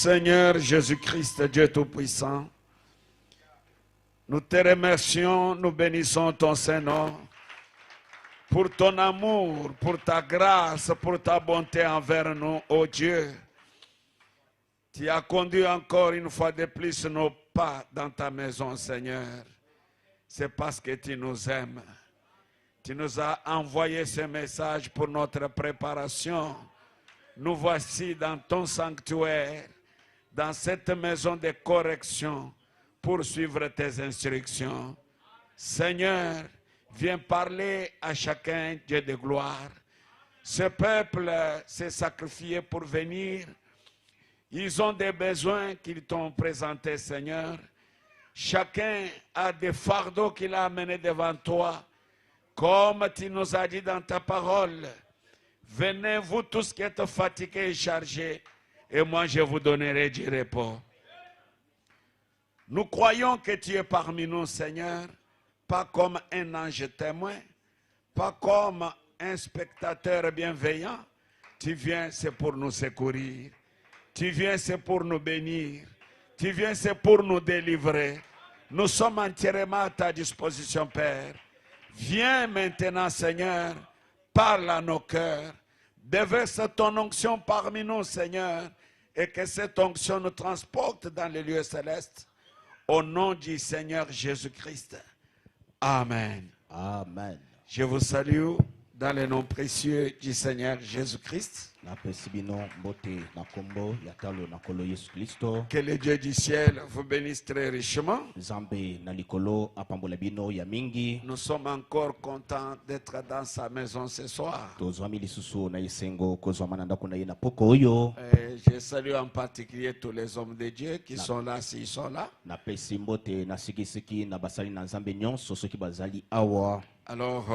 Seigneur Jésus-Christ, Dieu Tout-Puissant, nous te remercions, nous bénissons ton Saint-Nom pour ton amour, pour ta grâce, pour ta bonté envers nous, ô Dieu. Tu as conduit encore une fois de plus nos pas dans ta maison, Seigneur. C'est parce que tu nous aimes. Tu nous as envoyé ce message pour notre préparation. Nous voici dans ton sanctuaire, dans cette maison de correction, pour suivre tes instructions. Seigneur, viens parler à chacun, Dieu de gloire. Ce peuple s'est sacrifié pour venir. Ils ont des besoins qu'ils t'ont présentés, Seigneur. Chacun a des fardeaux qu'il a amenés devant toi. Comme tu nous as dit dans ta parole, venez vous tous qui êtes fatigués et chargés, et moi je vous donnerai du repos. Nous croyons que tu es parmi nous, Seigneur, pas comme un ange témoin, pas comme un spectateur bienveillant. Tu viens, c'est pour nous secourir. Tu viens, c'est pour nous bénir. Tu viens, c'est pour nous délivrer. Nous sommes entièrement à ta disposition, Père. Viens maintenant, Seigneur, parle à nos cœurs. Déverse ton onction parmi nous, Seigneur, et que cette onction nous transporte dans les lieux célestes. Au nom du Seigneur Jésus-Christ. Amen. Amen. Je vous salue dans le nom précieux du Seigneur Jésus-Christ. Que le Dieu du ciel vous bénisse très richement. Nous sommes encore contents d'être dans sa maison ce soir. Et je salue en particulier tous les hommes de Dieu qui sont là, s'ils sont là. Alors,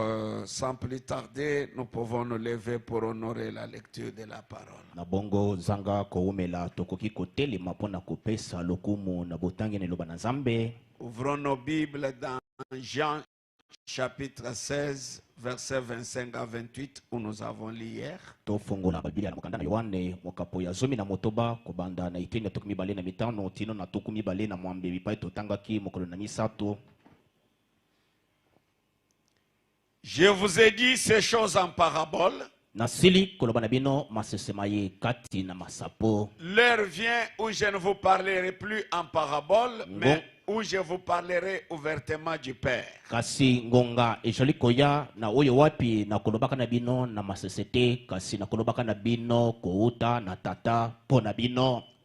sans plus tarder, nous pouvons nous lever pour honorer la lecture de la parole. Ouvrons nos Bibles dans Jean chapitre 16, versets 25 à 28, où nous avons lu hier. Je vous ai dit ces choses en parabole. L'heure vient où je ne vous parlerai plus en parabole, mais où je vous parlerai ouvertement du Père.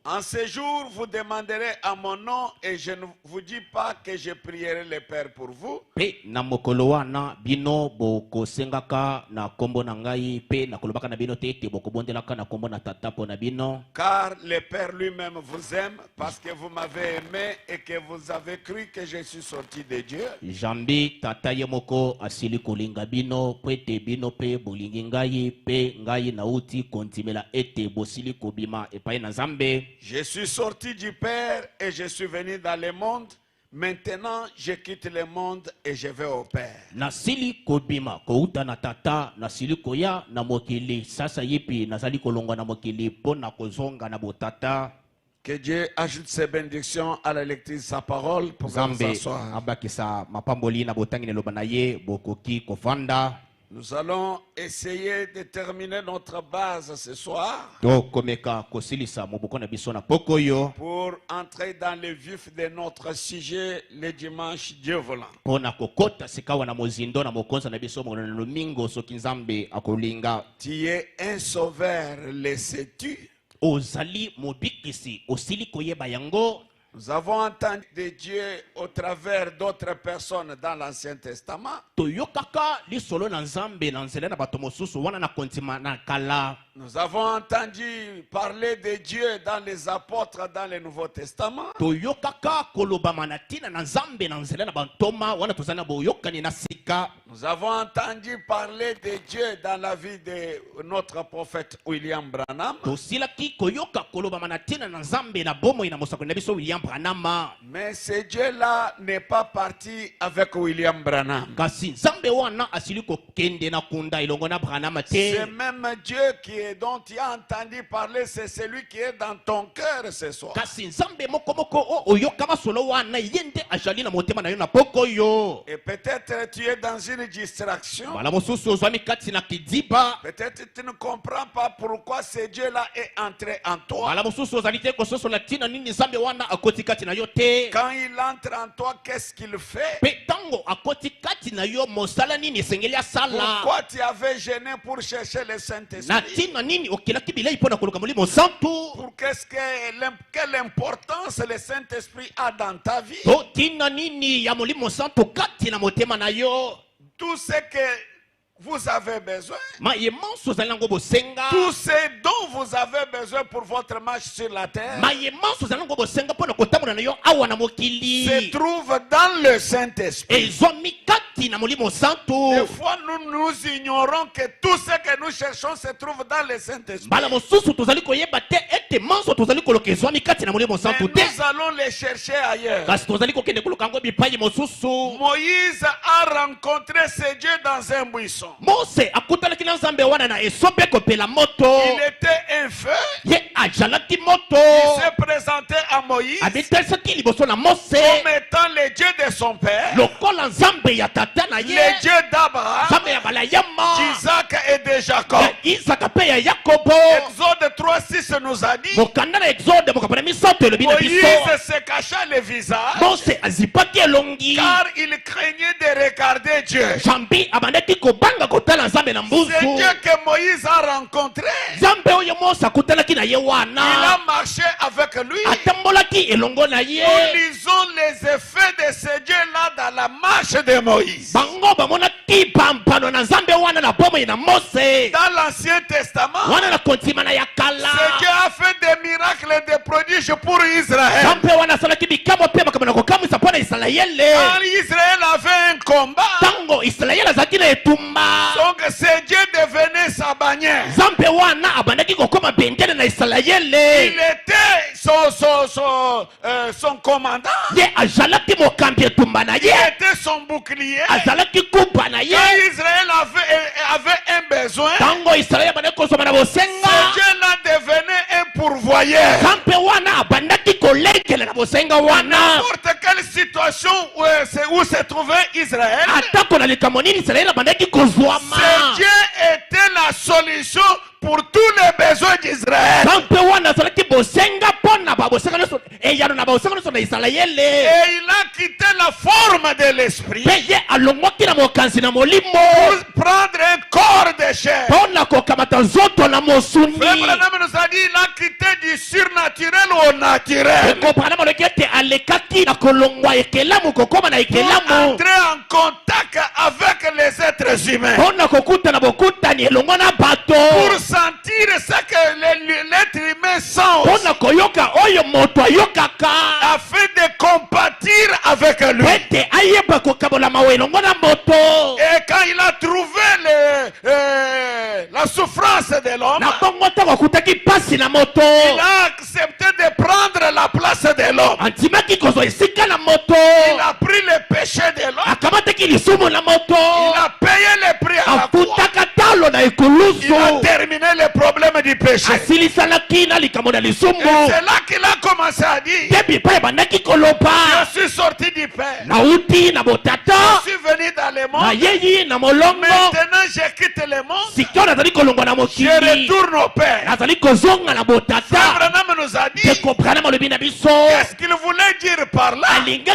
En ce jour, vous demanderez à mon nom et je ne vous dis pas que je prierai le Père pour vous. Car le Père lui-même vous aime parce que vous m'avez aimé et que vous avez cru que je suis sorti de Dieu. Je suis sorti du Père et je suis venu dans le monde. Maintenant, je quitte le monde et je vais au Père. Que Dieu ajoute ses bénédictions à la lecture de sa parole pour nous asseoir. Nous allons essayer de terminer notre base ce soir pour entrer dans le vif de notre sujet le dimanche, Dieu voulant. Tu es un sauveur, le sais-tu? Nous avons entendu de Dieu au travers d'autres personnes dans l'Ancien Testament. Nous avons entendu parler de Dieu dans les apôtres dans le Nouveau Testament. Nous avons entendu parler de Dieu dans la vie de notre prophète William Branham. Mais ce Dieu-là n'est pas parti avec William Branham. Ce même Dieu dont tu as entendu parler, c'est celui qui est dans ton cœur ce soir. Et peut-être tu es dans une distraction. Peut-être tu ne comprends pas pourquoi ce Dieu-là est entré en toi. Quand il entre en toi, qu'est-ce qu'il fait? Pourquoi tu avais gêné pour chercher le Saint-Esprit? Pour quelle importance le Saint-Esprit a dans ta vie? Tout ce que vous avez besoin, tout ce dont vous avez besoin pour votre marche sur la terre, se trouve dans le Saint-Esprit. Des fois, nous ignorons que tout ce que nous cherchons se trouve dans le Saint-Esprit. Mais nous allons les chercher ailleurs. Moïse a rencontré ce Dieu dans un buisson. Il était un feu. Il s'est présenté à Moïse comme étant le Dieu de son père, le Dieu d'Abraham, d'Isaac et de Jacob. Exode 3:6 nous a dit, Moïse se cacha le visage car il craignait de regarder Dieu. C'est Dieu que Moïse a rencontré. Il a marché avec lui. Nous lisons les effets de ce Dieu-là dans la marche de Moïse. Dans l'Ancien Testament, ce Dieu a fait des miracles et des prodiges pour Israël. Quand Israël avait un combat, donc ce Dieu devenait sa bannière. Il était son commandant. Il était son bouclier. Quand Israël avait un besoin, ce Dieu-là devenait un pourvoyeur. N'importe quelle situation où se trouvait Israël, ce Dieu était la solution pour tous les besoins d'Israël. Et il a quitté la forme de l'esprit pour prendre un corps de chair. Frère Branham nous a dit, il a quitté du surnaturel au naturel pour entrer en contact avec les êtres humains, pour sentir ce que l'être humain sent, afin de compatir avec lui. Et quand il a trouvé la souffrance de l'homme, il a accepté de prendre la place de l'homme. Il a pris le péché de l'homme. Il a payé le prix à la croix. Il a terminé le problème du péché. Et c'est là qu'il a commencé à dire, je suis sorti du Père, je suis venu dans le monde, maintenant je quitte le monde, je retourne au Père. Frère Branham nous a dit, qu'est-ce qu'il voulait dire par là? J'étais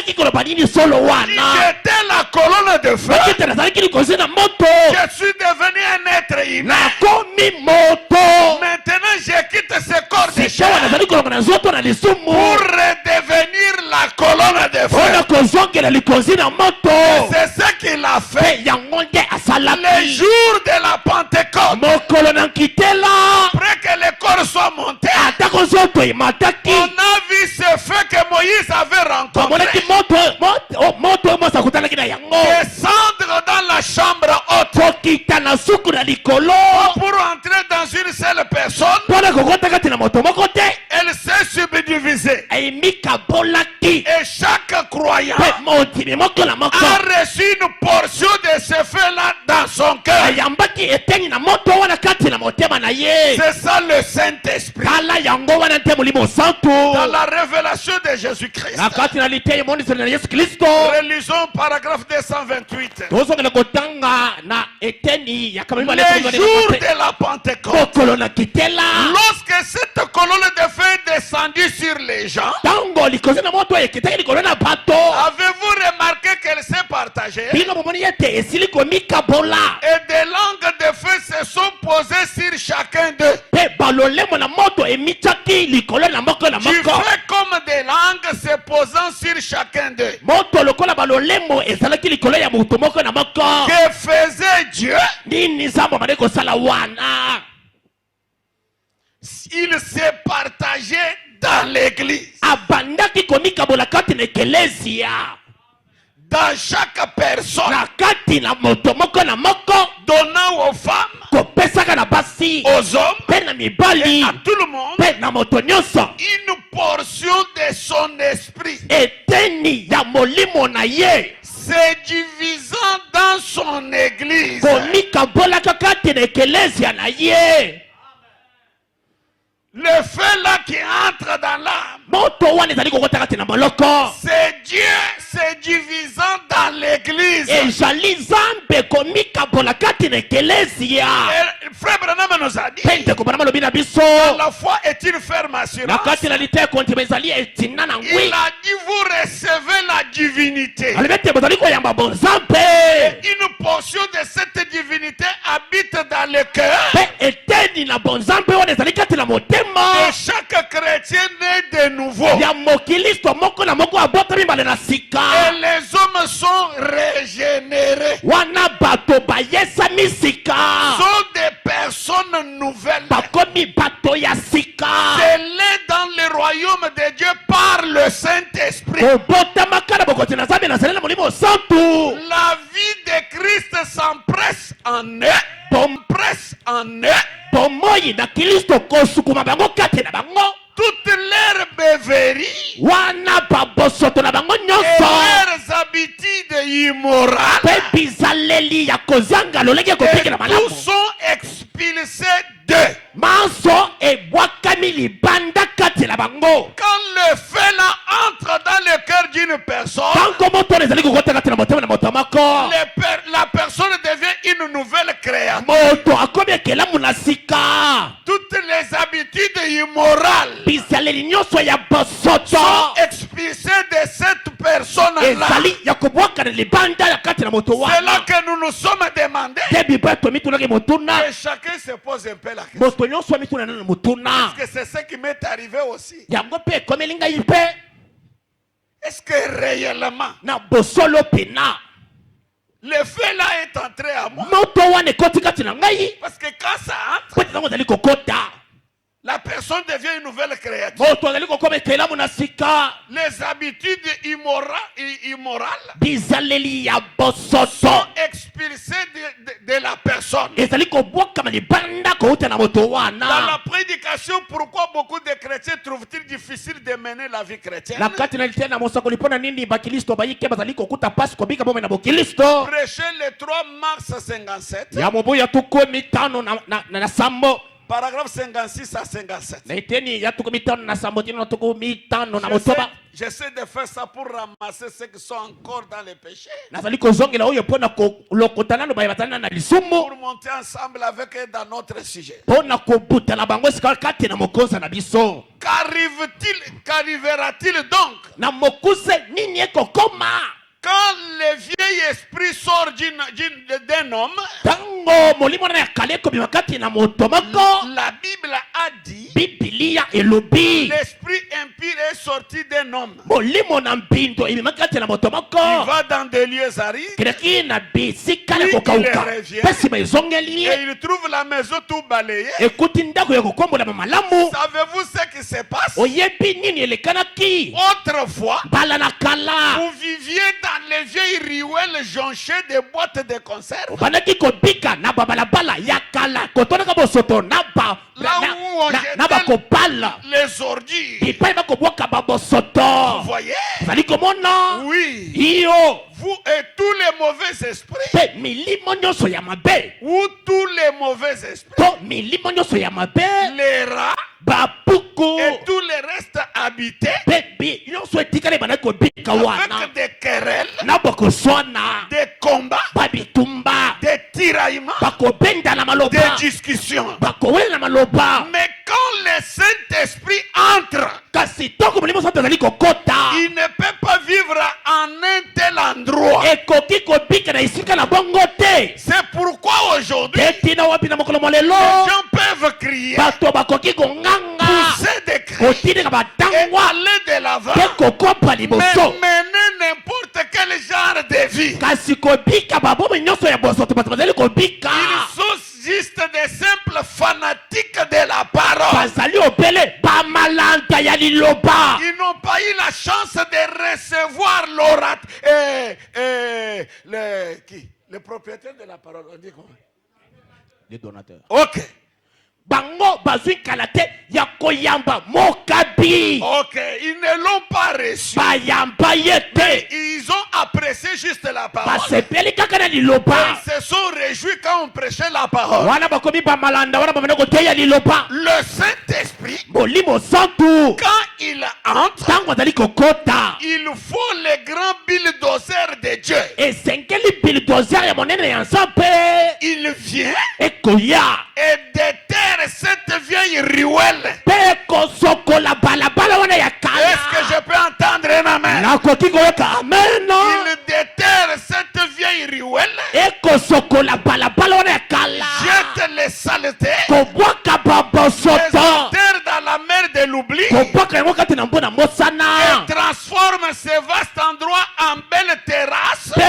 la colonne de feu, je suis devenu un être humain. Maintenant je quitte ce corps de chair pour redevenir la colonne de feu. C'est ce qu'il a fait le jour de la Pentecôte. Après que le corps soit monté, on a vu ce feu que Moïse avait rencontré descendre dans la la chambre haute pour entrer dans une seule personne. Elle s'est subdivisée. Et chaque croyant a reçu une portion de ce feu-là dans son cœur. C'est ça le Saint-Esprit. Dans la révélation de Jésus-Christ. Relisons paragraphe 228. Le jour de la Pentecôte, lorsque cette colonne de feu est descendue sur les gens, avez-vous remarqué qu'elle s'est partagée? Et des langues de feu se sont posées sur chacun d'eux. Tu fais comme des langues se posant sur chacun d'eux. Que faisait Dieu? Il s'est partagé dans l'église. Dans chaque personne, donnant aux femmes, aux hommes, et à tout le monde, une portion de son esprit, se divisant dans son église. Le feu là qui entre dans l'âme, c'est Dieu se divisant dans l'église. Et Frère Branham nous a dit, la foi est une ferme assurance. Il a dit vous recevez la divinité. Une portion de cette divinité habite dans le cœur de chaque chrétien né de nouveau. Et les hommes sont régénérés. Sont des personnes nouvelles. Scellées dans le royaume de Dieu par le Saint-Esprit. La vie de Christ s'empresse en eux. Toutes leurs beuveries et leurs habitudes immorales, tous sont expulsés d'eux. Quand le feu là entre dans le cœur d'une personne, la personne devient une nouvelle créature. Toutes les habitudes immorales sont expulsées de cette personne-là. C'est là que nous nous sommes demandé. Et chacun se pose un peu la question. Est-ce que c'est ce qui m'est arrivé aussi? Est-ce que réellement le feu là est entré à moi? Parce que quand ça entre, la personne devient une nouvelle créature. Les habitudes immorales sont expulsées de la personne. Dans la prédication, pourquoi beaucoup de chrétiens trouvent-ils difficile de mener la vie chrétienne? Prêcher le 3 mars 57. Paragraphe 56 à 57. J'essaie de faire ça pour ramasser ceux qui sont encore dans les péchés. Pour monter ensemble avec eux dans notre sujet. Qu'arrivera-t-il donc quand le vieil esprit sort d'un homme? La Bible a dit l'esprit impur est sorti d'un homme. Il va dans des lieux arides. Puis il revient et il trouve la maison tout balayée. Savez-vous ce qui se passe? Autrefois, vous viviez dans les vieilles ruelles ruelles jonchées de boîtes de conserve. Là où on jetait les ordures. Vous voyez? Oui. Vous et tous les mauvais esprits. Ou tous les mauvais esprits. Les rats. Et tous les restes habités. Avec des querelles. Des combats. Des tiraillements. Des discussions. Mais quand le Saint-Esprit entre, il ne peut pas vivre en un tel endroit. C'est pourquoi aujourd'hui, les gens peuvent crier, pousser des cris et aller de l'avant, mais mener n'importe quel genre de vie. Ils sont juste des simples fanatiques de la parole. Ils n'ont pas eu la chance de recevoir le propriétaire de la parole. On dit comment? Les donateurs. Ok. Bango bazui kalate ya koyamba mokabi. Ok, ils ne l'ont pas reçu. Mais ils ont apprécié juste la parole. Ils se sont réjouis quand on prêchait la parole. Le Saint-Esprit, quand il entre, il faut les grands bulldozers de Dieu. Il vient et déterre cette vieille ruelle. Est-ce que je peux entendre un amen? Il déterre cette vieille ruelle. Jette les saletés. Les enterre dans la mer de l'oubli. Et transforme ce vaste endroit en belle terrasse. Et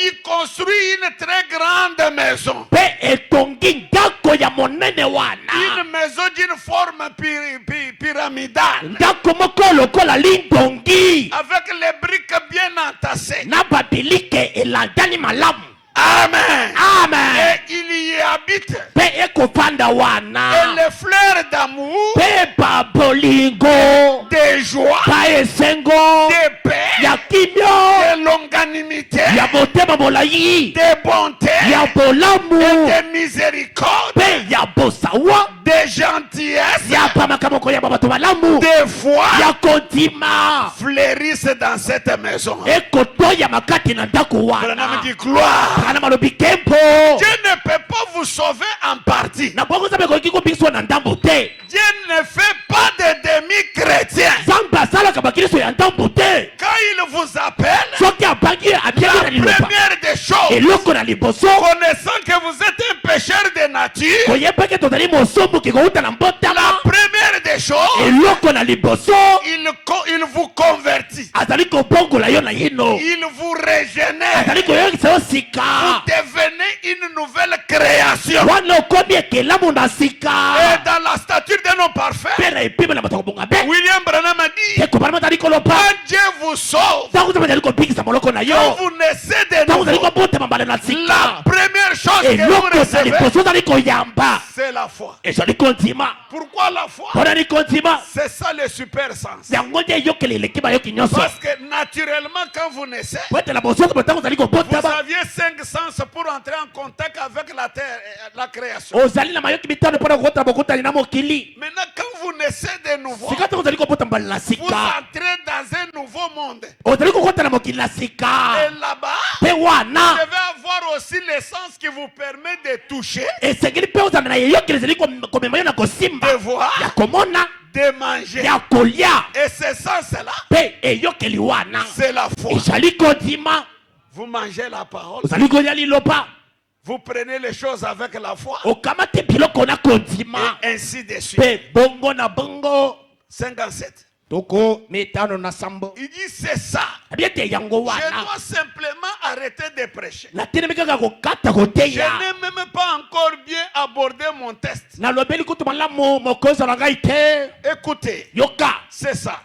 il construit une très grande maison. Une maison d'une forme pyramidale. Avec les briques bien entassées. Amen. Et il y habite. Et les fleurs d'amour, de joie, de paix, de longanimité, de bonté, et de miséricorde, de gentillesse, de foi, fleurissent dans cette maison. Branham dit gloire. Dieu ne peut pas vous sauver en partie. Dieu ne fait pas de demi-chrétiens. Quand il vous appelle, la première des choses, connaissant que vous êtes un pécheur de nature, la première des choses, il vous convertit. Il vous régénère. Vous devenez une nouvelle création. Et dans la stature de nos parfaits, William Branham a dit, quand Dieu vous sauve, quand vous naissez de nouveau, la première chose que vous recevez, c'est la foi. Pourquoi la foi? C'est ça le super sens. Parce que naturellement, quand vous naissez, vous aviez 5 sens pour entrer en contact avec la terre, la création. Maintenant, quand vous naissez de nouveau, vous entrez dans un nouveau monde. Et là-bas, vous devez avoir aussi l'essence qui vous permet de toucher, de voir, de manger. Et c'est ça, c'est la foi. Vous mangez la parole. Vous prenez les choses avec la foi. Et ainsi de suite. 57. Il dit c'est ça. Je dois simplement arrêter de prêcher. Je n'ai même pas encore bien abordé mon test. Écoutez, c'est ça.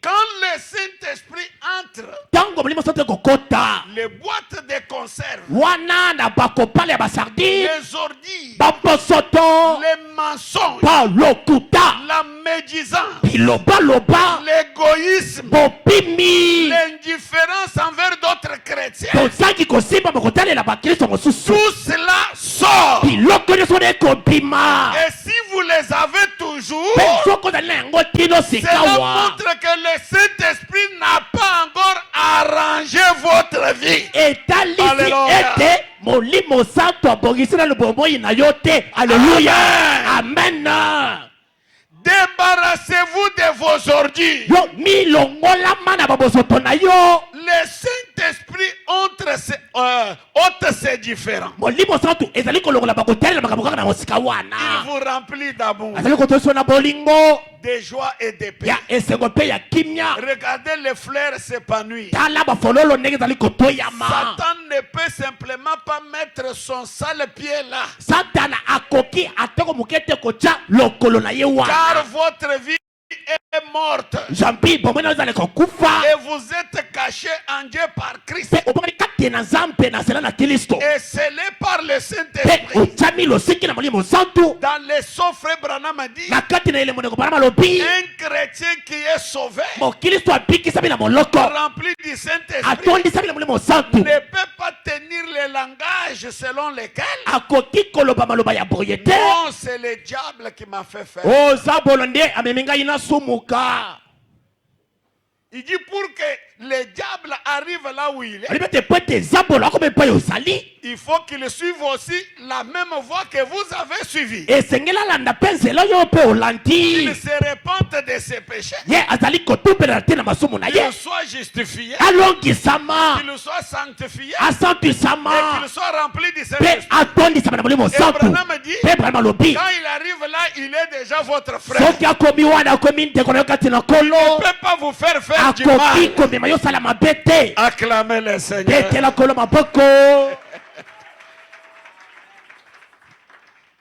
quand le Saint-Esprit entre, tango molimo santo kokota les boîtes de conserve, wana na bakopale ya basardine les ordures, bamposoto les mensonges, balokuta la médisance, bilobaloba l'égoïsme, bopimi l'indifférence envers d'autres chrétiens, tozangi kosimba mokotalela bakristo mosusu tout cela sort. biloko nyonso na ekobima Et si vous les avez toujours, mpe soko ozali na yango tino cela sikawa montre que le Saint-Esprit n'a pas encore arrangé votre vie. etalisi Alléluia. ete molimo santo abongisi na lubomoi na yo te alleluya amen Débarrassez-vous de vos ordures. yo milongolama na babosoto na yo Le Saint-Esprit ôte ses différents. molimo santo ezali kolongola bakotalela makambo kaka na mosika Il wana vous remplit d'amour, azali kotoso na bolingo de joie et de paix. ya esengo mpe ya kimia Regardez les fleurs s'épanouir. tala bafololo ndenge ezali kotoyama Satan ne peut simplement pas mettre son sale pied là. satana akoki ateko moke te kotya lokolo na ye Car wana votre vie est morte. jambi bomoi ezali kokufa Et vous êtes caché en Dieu par Christ. mpe obongani kati na nzambe na nzela na kristo Et scellé par le mpe Saint-Esprit. otyami losiki na molimo santu Dans les sceaux, frère Branham a dit, na kati na elembo ndeko bana malobi un chrétien qui est sauvé, mokristo abikisami na moloko rempli du Saint-Esprit, atondisami na molimo santu ne peut pas tenir le langage selon lequel, akoki koloba maloba ya boye te non, c'est le diable qui m'a fait faire. oza bolo nde amemi ngai nasumuka Il dit pour que le diable arrive là où il est, alibi ete po ete eza bolo akomi epai ozali il faut qu'il suive aussi la même voie que vous avez suivie. esengeli alanda mpe nzela oyo mpe olandi Il se repente de ses péchés, ye azali kotumbela te na masumu na ye qu'il soit justifié, alongisama qu'il soit sanctifié, asantisama et qu'il soit rempli du mpe Saint-Esprit. atondisama na molimo santu Branham dit, mpe brama alobi quand il arrive là, il est déjà votre frère. soki akomi wana akomi ndeko na yo kati na Il ne kolo peut pas vous faire faire du akoki mal. komema yosala mabe te Acclamez le Seigneur. betela kolo maboko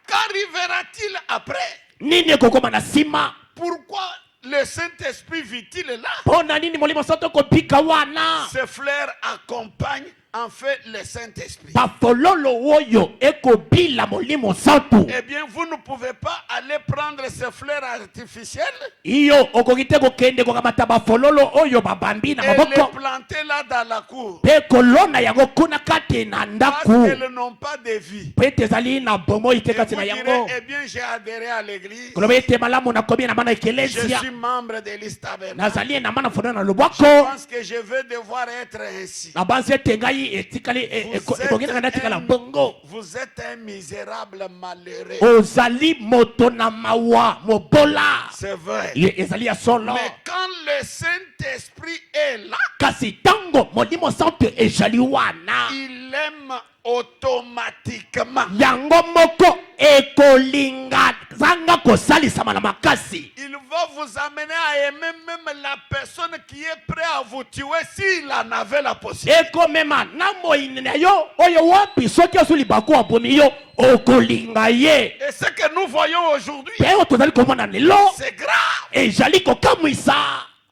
Qu'arrivera-t-il après? nini ekokoma na nsima Pourquoi le Saint-Esprit vit-il là? mpo na nini molimo santo ekobika wana Ses frères accompagnent en fait le Saint-Esprit. bafololo oyo ekobila molimo santu Eh bien, vous ne pouvez pas aller prendre ces fleurs artificielles iyo okoki te kokende kokamata bafololo oyo babambi na et les maboko planter là dans la cour. mpe kolona yango kuna kati na Parce ndaku qu'elles n'ont pas de vie. mpo ete ezali na bomoi te Et kati vous na direz, yango eh bien, j'ai adhéré à l'église. koloba ete malamu nakomi na mana Je ekelesia suis membre de l'Istabernacle. nazali na mana fololo na Je lobwako pense que je vais devoir être ainsi. nabanzi ete ngai etikali ekoki nanga natikala bongo Vous êtes un misérable malheureux. ozali moto na mawa mobola C'est vrai. ezali ya solo Mais quand le Saint-Esprit est là, kasi tango molimo santo ezali wana il aime automatiquement. yango moko ekolinga zanga kosalisama na makasi Il va vous amener à aimer même la personne qui est prête à vous tuer s'il en avait la possibilité. ekomema na moyini na yo oyo wapi soki osuli bako abomi yo okolinga ye Et ce que nous voyons aujourd'hui, mpe oyo tozali komona lelo c'est grave. ezali kokamwisa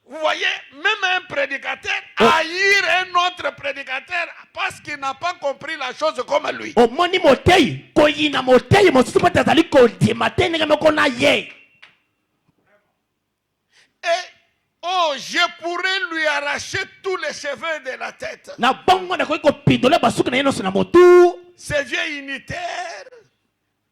Vous voyez, même un prédicateur haïr un autre prédicateur parce qu'il n'a pas compris la chose comme lui. omoni motei koyina motei mosusu mpo te azali kondima te ndenge moko na ye Et oh, je pourrais lui arracher tous les cheveux de la tête. na bongo nakoki kopindola basuki na ye nyonso na motu Ces vieux unitaires,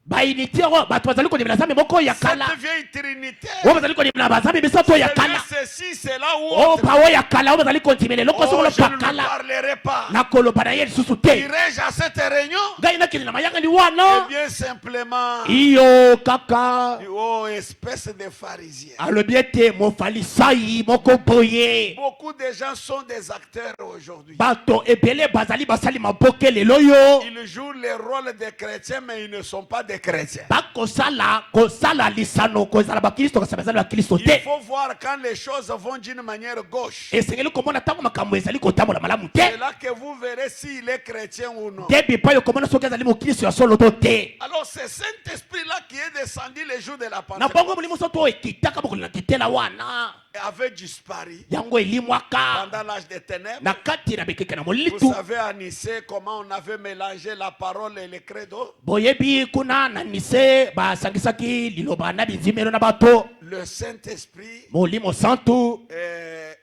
bainiti oyo bato bazali kondimela nzambe moko ya kala cette vieille trinitaire, oyo bazali kondimela banzambe misato ya kala ceci, c'est là où oyo pawo ya kala oyo bazali kondimela eloko oh, sokolo je ne lui pakala parlerai pas. nakoloba na ye lisusu te Irai-je à cette réunion? ngai nakende na mayangani Eh wana bien, simplement, iyo kaka oh, espèce de pharisiens. alobi ete mofalisai moko boye Beaucoup de gens sont des acteurs aujourd'hui. bato ebele bazali basali maboke lelo yo Ils jouent le rôle des chrétiens, mais ils ne sont pas des chrétiens. kosala lisano kozala bakristo kasi bazali bakristo Il te faut voir quand les choses vont d'une manière gauche. esengeli komona ntango makambo ezali kotambola malamu te C'est là que vous verrez s'il est chrétien ou non. te bipai okomona soki azali mokristo ya solo to te Alors c'est Saint-Esprit là qui est descendu les jours de la na Pentecôte. bongo molimo so to ekitaka mokoli na kitela wana avait disparu yango elimwaka pendant l'âge des ténèbres. na kati na bekeke na Vous molitu. savez à Nice comment on avait mélangé la parole et le credo. Boyebi kuna na nise basangisaki liloba na binzimelo na bato. Le Saint-Esprit Molimo santu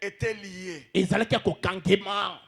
était lié. ezalaki ya kokangema.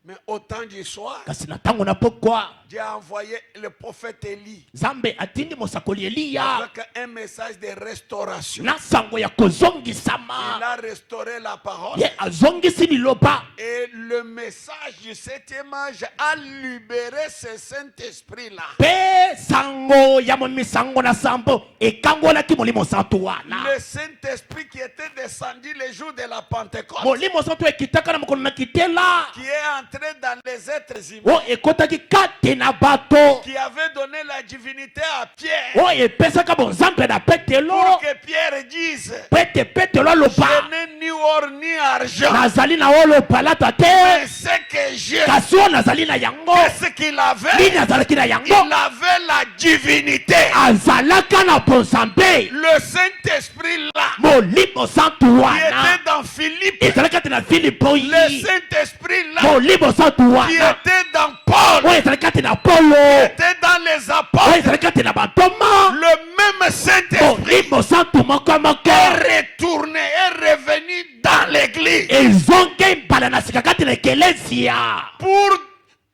Mais au temps du soir, Kasi na tango na pokwa Dieu a envoyé le prophète Élie Nzambe atindi mosakoli Eliya avec un message de restauration. na sango ya kozongisama. Il a restauré la parole. Ye azongisi liloba. Et le message du 7e âge a libéré ce Saint-Esprit-là. Pe sango ya momisango na sambo ekangolaki molimo santu wana. Le Saint-Esprit qui était descendu le jour de la Pentecôte, Molimo santu ekitaka na mokolo na kitela. qui est entré dans les êtres humains, O ekotaki kati na bato. qui avait donné la divinité à Pierre O epesaka bonzambe na Petelo. pour que Pierre dise: Petelo aloba. je n'ai ni or ni argent, Nazali na olo palata te. mais ce que j'ai, Kasi o nazali na yango. ce qu'il avait, Nini azalaki na yango. il avait la divinité. Azalaka na bonzambe. Le Saint-Esprit là, Molimo santu qui wana. était dans Philippe, Ezalaki kati na Filipo le yi. Saint-Esprit là, Molimo santu qui wana. était dans Paul, O ezalaki kati na Polo. était dans les O apôtres, ezalaki kati na batoma. le même Saint-Esprit Molimo santu moko moko. est retourné, est revenu dans l'église Ezonge mbala na sika kati na ekelesia. pour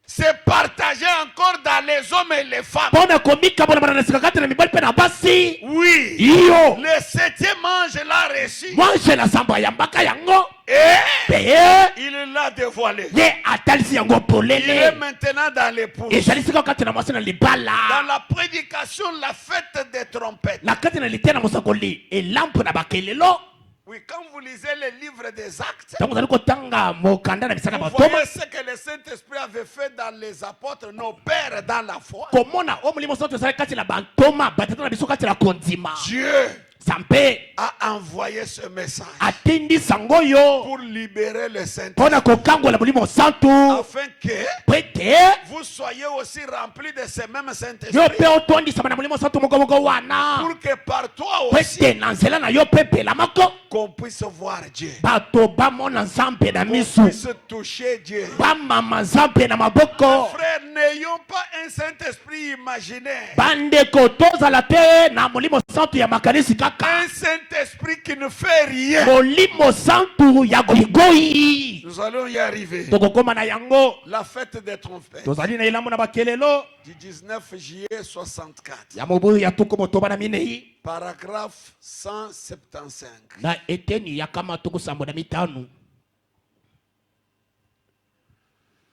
se partager encore dans les hommes et les femmes. Pona komika bona bana na sika kati na mibali pe na basi. Oui, Iyo. le 7e ange l'a reçu Mwanche na samba ya mbaka yango. et Pe il l'a dévoilé. ye atalisi yango Il est polele. maintenant dans l'épouse. Ezalisi kaka kati na mwasi na Dans libala. la prédication, la fête des trompettes. Na kati na litia na mosakoli elampu na bakelelo. Oui, quand vous lisez les livres des actes, Tango zali kotanga mokanda na bisaka vous batoma. voyez ce que le Saint-Esprit avait fait dans les apôtres, nos pères dans la foi. Komona o molimo santu ezali kati na bantoma batata na biso kati na kondima. Dieu Zambe a envoyé ce message atindi sango yo pour libérer le Saint-Esprit, mpona kokangola molimo santu afin que po ete vous soyez aussi remplis de ce même yo Saint-Esprit, mpe otondisama na molimo santu moko moko wana pour que par toi po aussi, ete na nzela na yo mpe mpela moko qu'on puisse voir Dieu, bato bamona nzambe na qu'on misu puisse toucher Dieu. bamama nzambe na maboko. Frères, n'ayons pas un Saint-Esprit imaginaire, Bandeko tozala te na molimo santu ya makanisi kaka. un Saint-Esprit qui ne fait rien. Molimo santu ya goigoi Nous allons y arriver. tokokoma na yango. La fête des trompettes Tozali na elamu na bakelelo du 19 juillet 64, ya mobu ya tuku motoba na minei paragraphe 175. na eteni ya kama tuku sambo na mitano.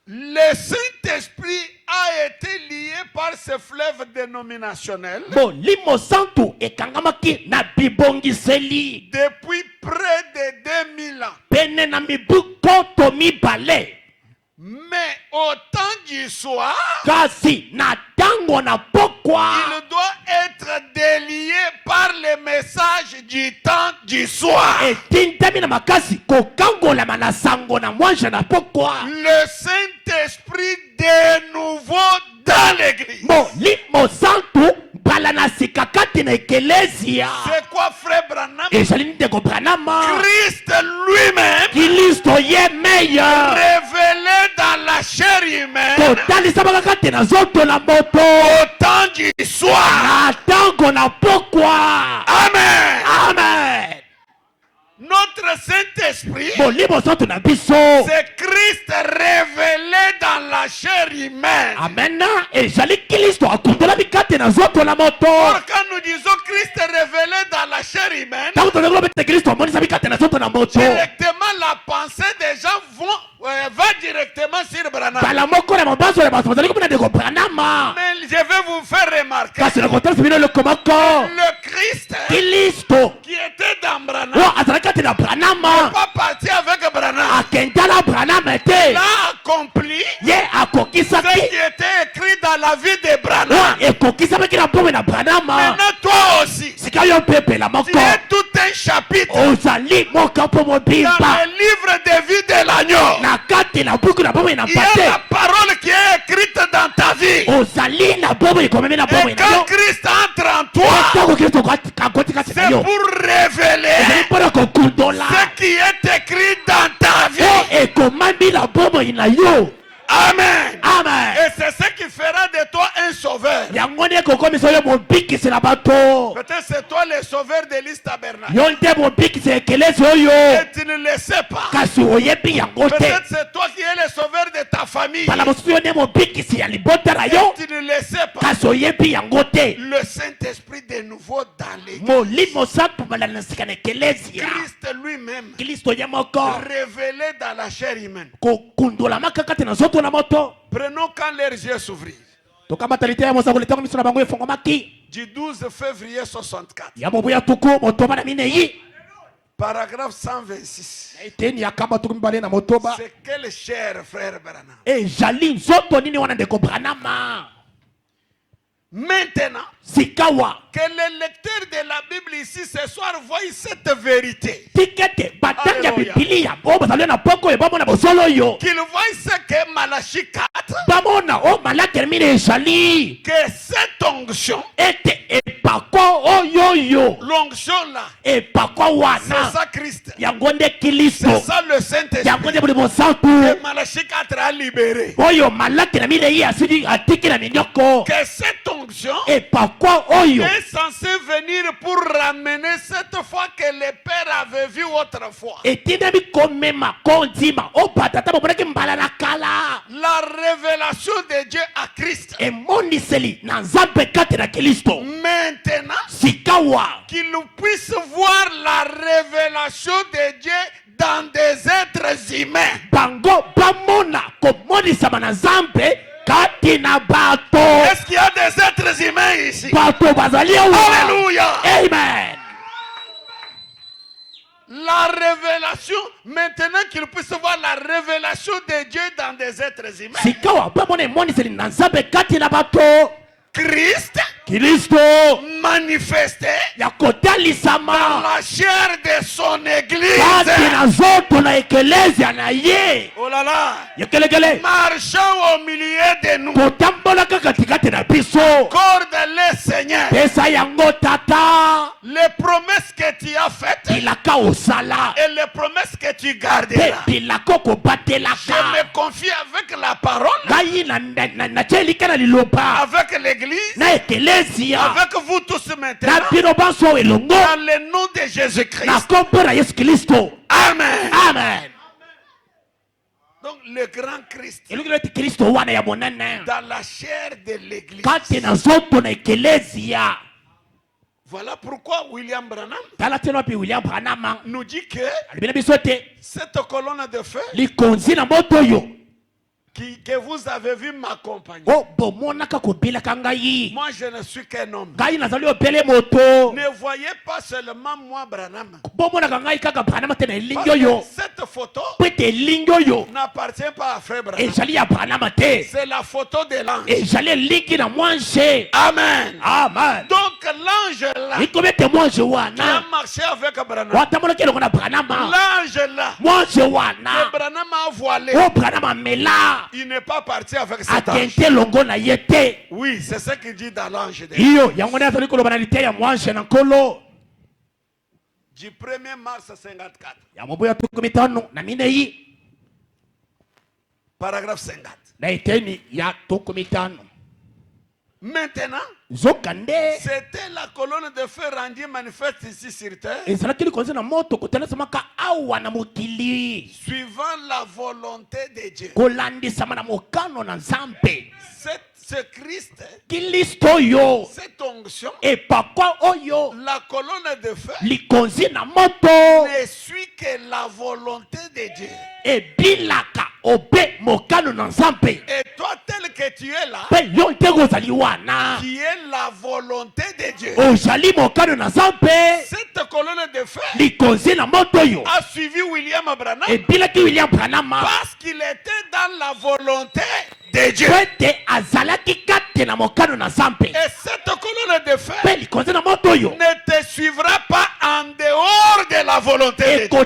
Le Saint-Esprit a été lié par ce fleuve dénominationnel Molimo santu ekangamaki na bibongiseli depuis près de 2000 ans. pene na mibu koto mibale. Mais au temps du soir, Kasi na tango na pokwa il doit être délié par le message du temps du soir. etindami na makasi kokangolama na sango na mwanja na pokwa. Le Saint-Esprit de nouveau dans l'église. Molimo santu mbala na sika kati na ekelesia. C'est quoi, frère Branham? Ezali ndeko Branhama. Christ lui-même, Kristo ye meilleur. révélé dans la chair humaine, Totalisama kati na zoto na moto au temps du soir. na tango na pokwa. Amen. Amen. Notre Saint-Esprit, Molimo santu na biso. c'est Christ révélé dans la chair humaine. Amen. Ezali Kristo akundolami kati na zoto na moto. Or, quand nous disons Christ révélé dans la chair humaine, Tango tolekolo bete Kristo amonisami kati na zoto na moto. directement la pensée des gens va directement sur Branham. Bala moko na mabazo ya bato bazali komona ndeko Branhama. Mais je vais vous faire remarquer, Kasi na kotalisa bino eloko moko. le Christ Kristo qui était dans Branham o azali kati na Branhama pas parti avec Branham. akendala Branhama te. Il a accompli Ye ce akokisaki qui était écrit dans la vie de o Branham. ekokisamaki na bomoi na Branhama. Maintenant, toi aussi, Sika yo mpe mpela tu moko es tout un chapitre ozali moka mpo dans mobimba le livre de vie de l'agneau. na kati na buku na bomoi na Il y a la mpate. parole qui est écrite dans ta vie. Ozali na bomoi ekomemi na bomoi Et na quand yo. Christ entre en toi, Ntango Kristo akoti kati na c'est yo pour révéler ezali mpona kokundola Amen. Amen. Et c'est ce qui fera de toi un sauveur. Peut-être c'est toi le sauveur de l'Église tabernacle. Et tu ne le sais pas. Peut-être c'est toi qui es le sauveur de ta famille. Et tu ne le sais pas. Le Saint-Esprit de nouveau dans l'Église. Christ lui-même révélé dans la chair humaine. Prenons quand leurs yeux s'ouvrirent. Du 12 février 64. Paragraphe 126. C'est quel cher frère Branham. Maintenant, que les lecteurs de la Bible ici ce soir voient cette vérité. Qu'ils voient ce que Malachie 4, que cette onction, l'onction là, c'est ça Christ, c'est ça le Saint-Esprit que Malachie 4 a libéré. Que cette onction est censée venir pour ramener cette foi que les pères avaient vue autrefois. La révélation de Dieu à Christ. Maintenant, qu'ils puissent voir la révélation de Dieu dans des êtres humains. Est-ce qu'il y a des êtres humains ici? Alléluia. Amen. La révélation, maintenant qu'ils puissent voir la révélation de Dieu dans des êtres humains. Christ manifesté dans la chair de son église. Oh là là, marchant au milieu de nous. Accorde le Seigneur les promesses que tu as faites et les promesses que tu garderas. Je me confie avec la parole, avec l'église, avec vous tous maintenant, dans le nom de Jésus-Christ. Amen. Amen. Donc le grand Christ dans la chair de l'église. Voilà pourquoi William Branham nous dit que cette colonne de feu que vous avez vu m'accompagner. Moi je ne suis qu'un homme. Ne voyez pas seulement moi Branham. Cette photo n'appartient pas à frère Branham. C'est la photo de l'ange. Amen. Amen. Donc l'ange là qui a marché avec Branham, l'ange là que Branham a voilé, il n'est pas parti avec cet ange. Oui, c'est ce qu'il dit dans l'ange de Dieu. Du 1er mars 54. Paragraphe 50. Maintenant, c'était la colonne de feu rendue manifeste ici sur terre, suivant la volonté de Dieu. Ce Christ, cette onction, la colonne de feu ne suit que la volonté de Dieu. Et toi tel que tu es là, qui est la volonté de Dieu, cette colonne de feu a suivi William Branham parce qu'il était dans la volonté de Dieu. Et cette colonne de feu ne te suivra pas en dehors de la volonté de Dieu.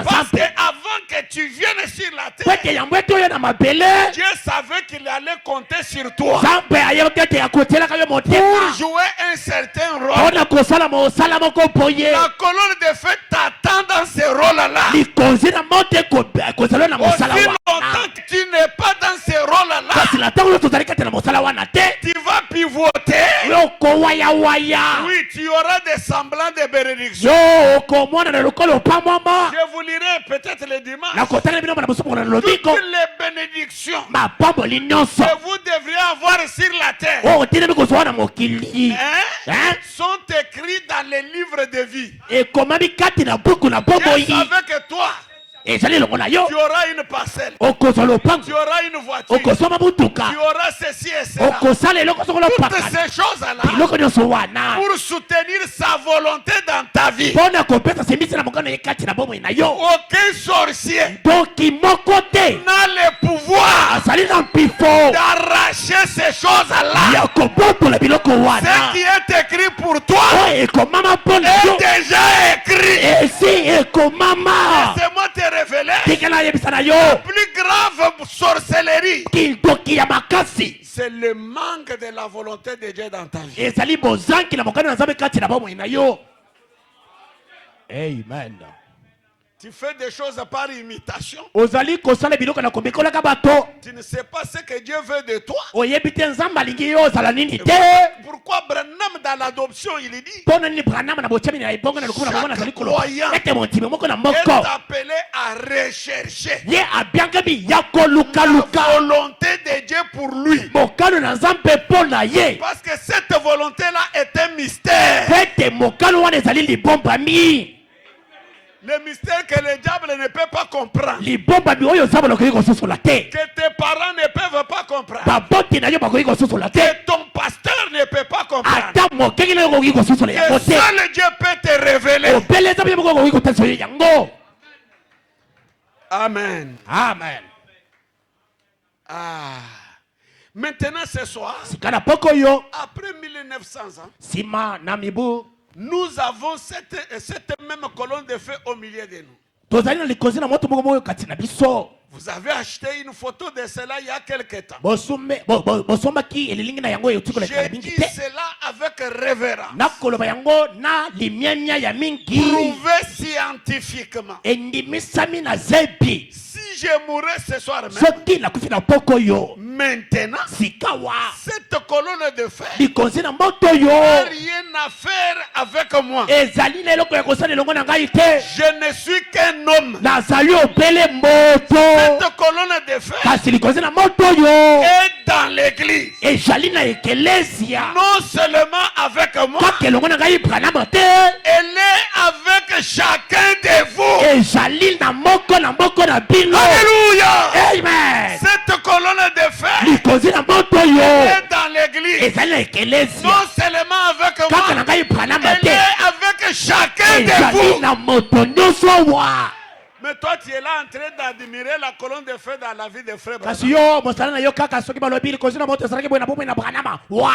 Parce que avant que que tu viennes sur la po terre, ete yambo ete oyo na mabele Dieu savait qu'il allait compter sur toi nzambe ayebi ete akotielaka yo pour motema jouer un certain rôle. mpona kosala mosala moko boye La colonne de feu t'attend dans ce rôle-là. likonzi na moto ekozala na mosala Aussi wana longtemps que tu n'es pas dans ce rôle-là, kasi na ntango nyonso ozali kati na mosala wana te tu vas pivoter. yo okowayawaya Oui, tu auras des semblants de bénédiction. yo okomona na lokolo opamwama Je vous lirai peut-être le dimanche. nakotala bino na mosuku na Toutes lobiko les bénédictions mapamboli nyonso que vous devriez avoir sur la terre, oyo otinemi kozwa na mokili sont écrites dans les livres de vie. ekomami kati na buku na Dieu bomoi savait que toi, ezali elongo na yo tu auras une parcelle, okozwa lopango tu auras une voiture, okosoma motuka tu auras ceci et cela. okosala eloko sokolo Toutes pakana ces choses-là biloko nyonso wana pour soutenir sa volonté dans ta vie. mpona kopesa sembisi na mokano ye kati na bomoi na yo Aucun sorcier doki moko te n'a le pouvoir azali na mpifo d'arracher ces choses-là. ya kobotola biloko Ce wana qui est écrit pour toi oyo ekomama mpona yo est déjà écrit. esi ekomama Laissez-moi te révéler tikela yebisa na yo la plus grave sorcellerie. kindoki ya makasi C'est le manque de la volonté de Dieu dans ta vie. ezali bozangi na mokano na nzambe kati na bomoi na yo amen Tu fais des choses par imitation. ozali kosala biloko na komekolaka bato Tu ne sais pas ce que Dieu veut de toi. oyebi te nzambe alingi yo ozala nini te Pourquoi Branham dans l'adoption il dit mpona nini branama na botiami na ebongo na lokumu na bongo nazali koloba croyant ete mondimi moko na est moko appelé à rechercher ye abiangami ya la kolukaluka volonté de Dieu pour lui. mokano na nzambe mpo na ye Parce que cette volonté-là est un mystère. ete mokano wana ezali libombami Le mystère que le diable ne peut pas comprendre. libombami oyo nzambe nakoki kososola te Que tes parents ne peuvent pas comprendre. baboti na yo bakoki kososola te Que ton pasteur ne peut pas comprendre. ata mokengi na yo kokoki kososola yango Que te seul Dieu peut te révéler. obele nzambe ye moko kokoki kotalisa yo yango Amen. amen Ah. Maintenant ce soir, sika na poko oyo après 1900 ans, nsima na mibu nous avons cette même colonne de feu au milieu de nous. tozali na likonzi na moto moko moyo kati na biso Vous avez acheté une photo de cela il y a quelque temps. bosombaki elilingi na yango euti kolekala J'ai mingi dit te cela avec révérence. nakoloba yango na limiania ya mingi Prouvé scientifiquement. endimisami na zebi Si je mourais ce soir même, soki nakufi na poko oyo maintenant, sikawa cette colonne de fer likonzi na moto oyo n'a rien à faire avec moi. ezali na eloko ya kosala elongo na ngai te Je ne suis qu'un homme. nazali obele moto Cette colonne de fer kasi likonzi na moto oyo est dans l'église. ezali na ekelesia Non seulement avec moi, kaka elongo na ngai branama te elle est avec chacun de vous. ezali na moko na bino Alléluia. amen Cette colonne de fer likonzi na moto oyo est dans l'église. ezali na ekelesia Non seulement avec kaka na moi, ngai branama elle te est avec chacun de ezali vous. na moto nyonso wa Mais toi, tu es là en train d'admirer la colonne de feu dans la vie de frère Branham. kasi yo mosala na yo kaka soki balobi likonzi na moto ezalaki boye na bomoi na branama wa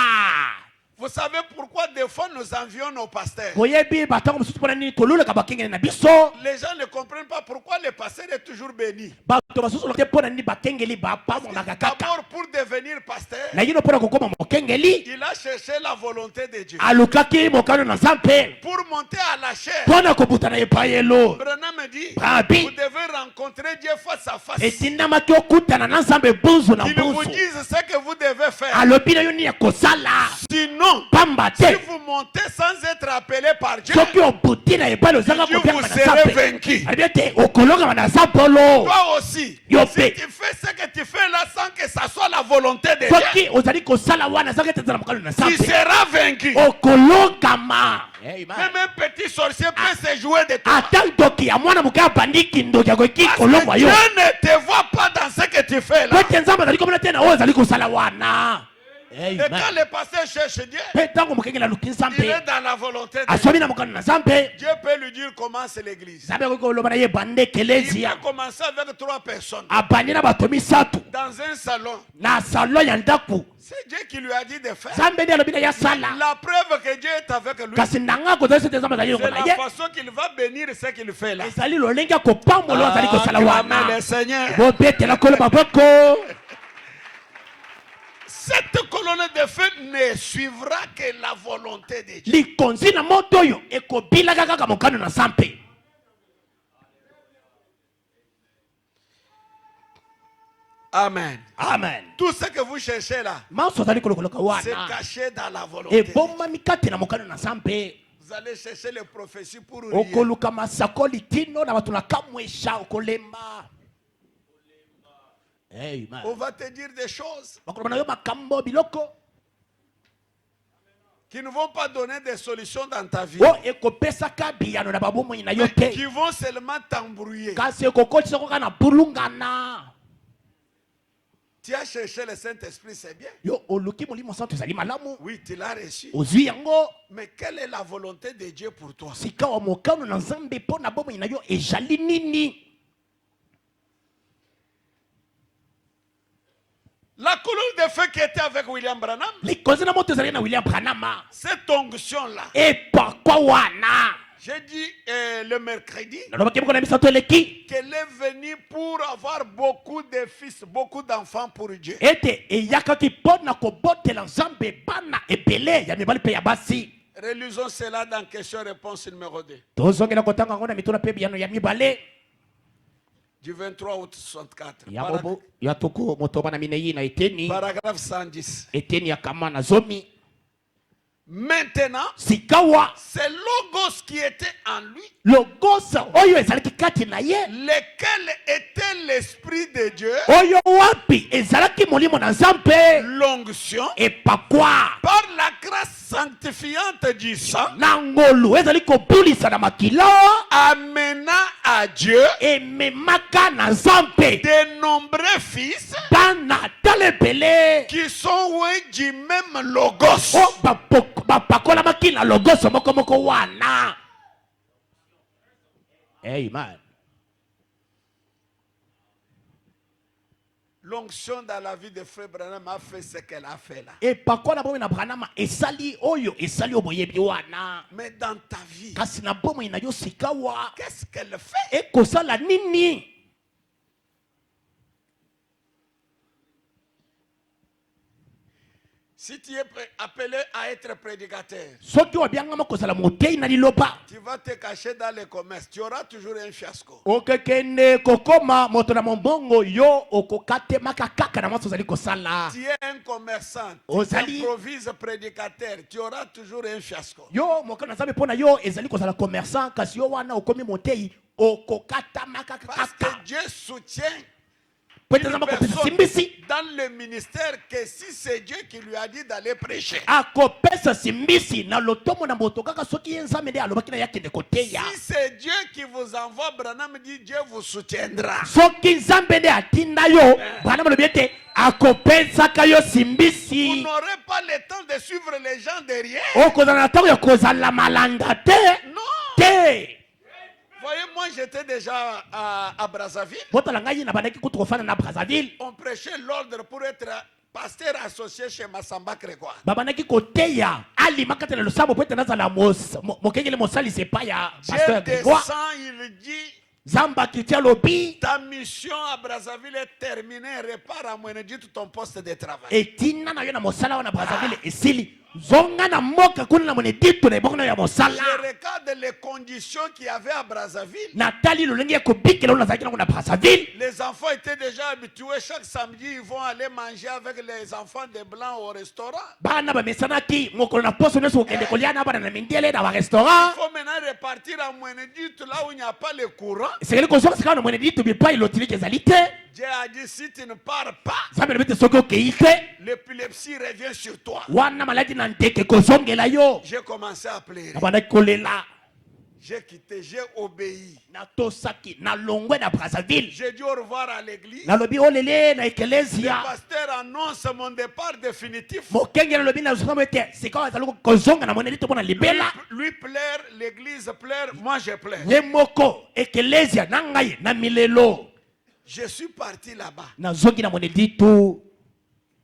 Vous savez pourquoi des fois nous envions nos pasteurs? boyebi batango mosusu mpona nini tolulaka bakengeli na biso Les gens ne comprennent pas pourquoi le pasteur est toujours béni. bato basusu te mpona nini bakengeli bapamondaka kaka D'abord, pour devenir pasteur, na yino mpona kokoma mokengeli il a cherché la volonté de Dieu. alukaki mokano na nzambe Pour monter à la chair, mpona kobutana epai Branham dit, Brabi. vous devez rencontrer Dieu face à face. etindamaki okutana na nzambe bunzu na Il vous bunzu dise ce que vous devez faire. alobi na yo nini ya kosala Sinon, pamba si te vous montez sans être appelé par Dieu, soki obuti na epai ozanga Dieu kopiaka vous na serez nzambe vaincu. alibi ete okolongama na nzambolo Toi aussi, Yo si pe. tu fais ce que tu fais là sans que ça soit la volonté de Dieu, soki ozali kosala wana soki ete ezala mokalo na tu nzambe seras vaincu. okolongama Même un petit sorcier peut se jouer de toi. ata ndoki ya mwana moke abandiki ndoki akoki Parce que kolongwa Dieu yo ne te voit pas dans ce que tu fais po là. ete nzambe azali komona te na oyo azali kosala wana Et quand le pasteur cherche Dieu, il est dans la volonté de Dieu. Dieu peut lui dire comment c'est l'église. Il peut commencer avec 3 personnes dans un salon. C'est Dieu qui lui a dit de faire. La preuve que Dieu est avec lui, c'est la façon qu'il va bénir ce qu'il fait là. Acclamez le Seigneur. Cette colonne de feu ne suivra que la volonté de Dieu. Amen. Amen. Tout ce que vous cherchez là, c'est caché dans la volonté de Dieu. Vous allez chercher les prophéties pour rien. On va te dire des choses qui ne vont pas donner des solutions dans ta vie, mais qui vont seulement t'embrouiller. Tu as cherché le Saint-Esprit, c'est bien. Oui, tu l'as reçu. Mais quelle est la volonté de Dieu pour toi? La colonne de feu qui était avec William Branham, cette onction-là, j'ai dit le mercredi qu'elle est venue pour avoir beaucoup de fils, beaucoup d'enfants pour Dieu. Relisons cela dans question-réponse numéro 2. Du 23 août 64. Paragraphe 110. Maintenant, c'est Logos qui était en lui, lequel était l'Esprit de Dieu, l'onction, par la grâce sanctifiante du sang, amena à Dieu de nombreux fils qui sont du même Logos. Amen. L'onction dans la vie de Frère Branham a fait ce qu'elle a fait là. Mais dans ta vie, qu'est-ce qu'elle fait? Si tu es appelé à être prédicateur, tu vas te cacher dans les commerces, tu auras toujours un fiasco. Tu es un commerçant, tu improvises prédicateur, tu auras toujours un fiasco. Parce que Dieu soutient une personne dans le ministère que si c'est Dieu qui lui a dit d'aller prêcher, si c'est Dieu qui vous envoie, Branham dit Dieu vous soutiendra. Vous n'aurez pas le temps de suivre les gens derrière. Non. Voyez, moi j'étais déjà à Brazzaville. On prêchait l'ordre pour être pasteur associé chez Massamba Grégoire. Dieu descend, il dit ta mission à Brazzaville est terminée, repars à Mwenedjit ton poste de travail. Je regarde les conditions qu'il y avait à Brazzaville. Les enfants étaient déjà habitués. Chaque samedi, ils vont aller manger avec les enfants des Blancs au restaurant. Il faut maintenant repartir à Mwenedjit là où il n'y a pas le courant. Dieu a dit si tu ne pars pas, l'épilepsie revient sur toi. J'ai commencé à pleurer. J'ai quitté, j'ai obéi. natosaki nalongwe na Brazzaville J'ai dit au revoir à l'église. nalobi olele na Le ekelesia pasteur annonce mon départ définitif. mokenge nalobi nazosamo ete sika azali kozonga na moneli to mpona libela Lui plaire, l'église plaire, moi je plaire. ye moko ekelesia na ngai na milelo Je suis parti là-bas. nazongi na moneli tu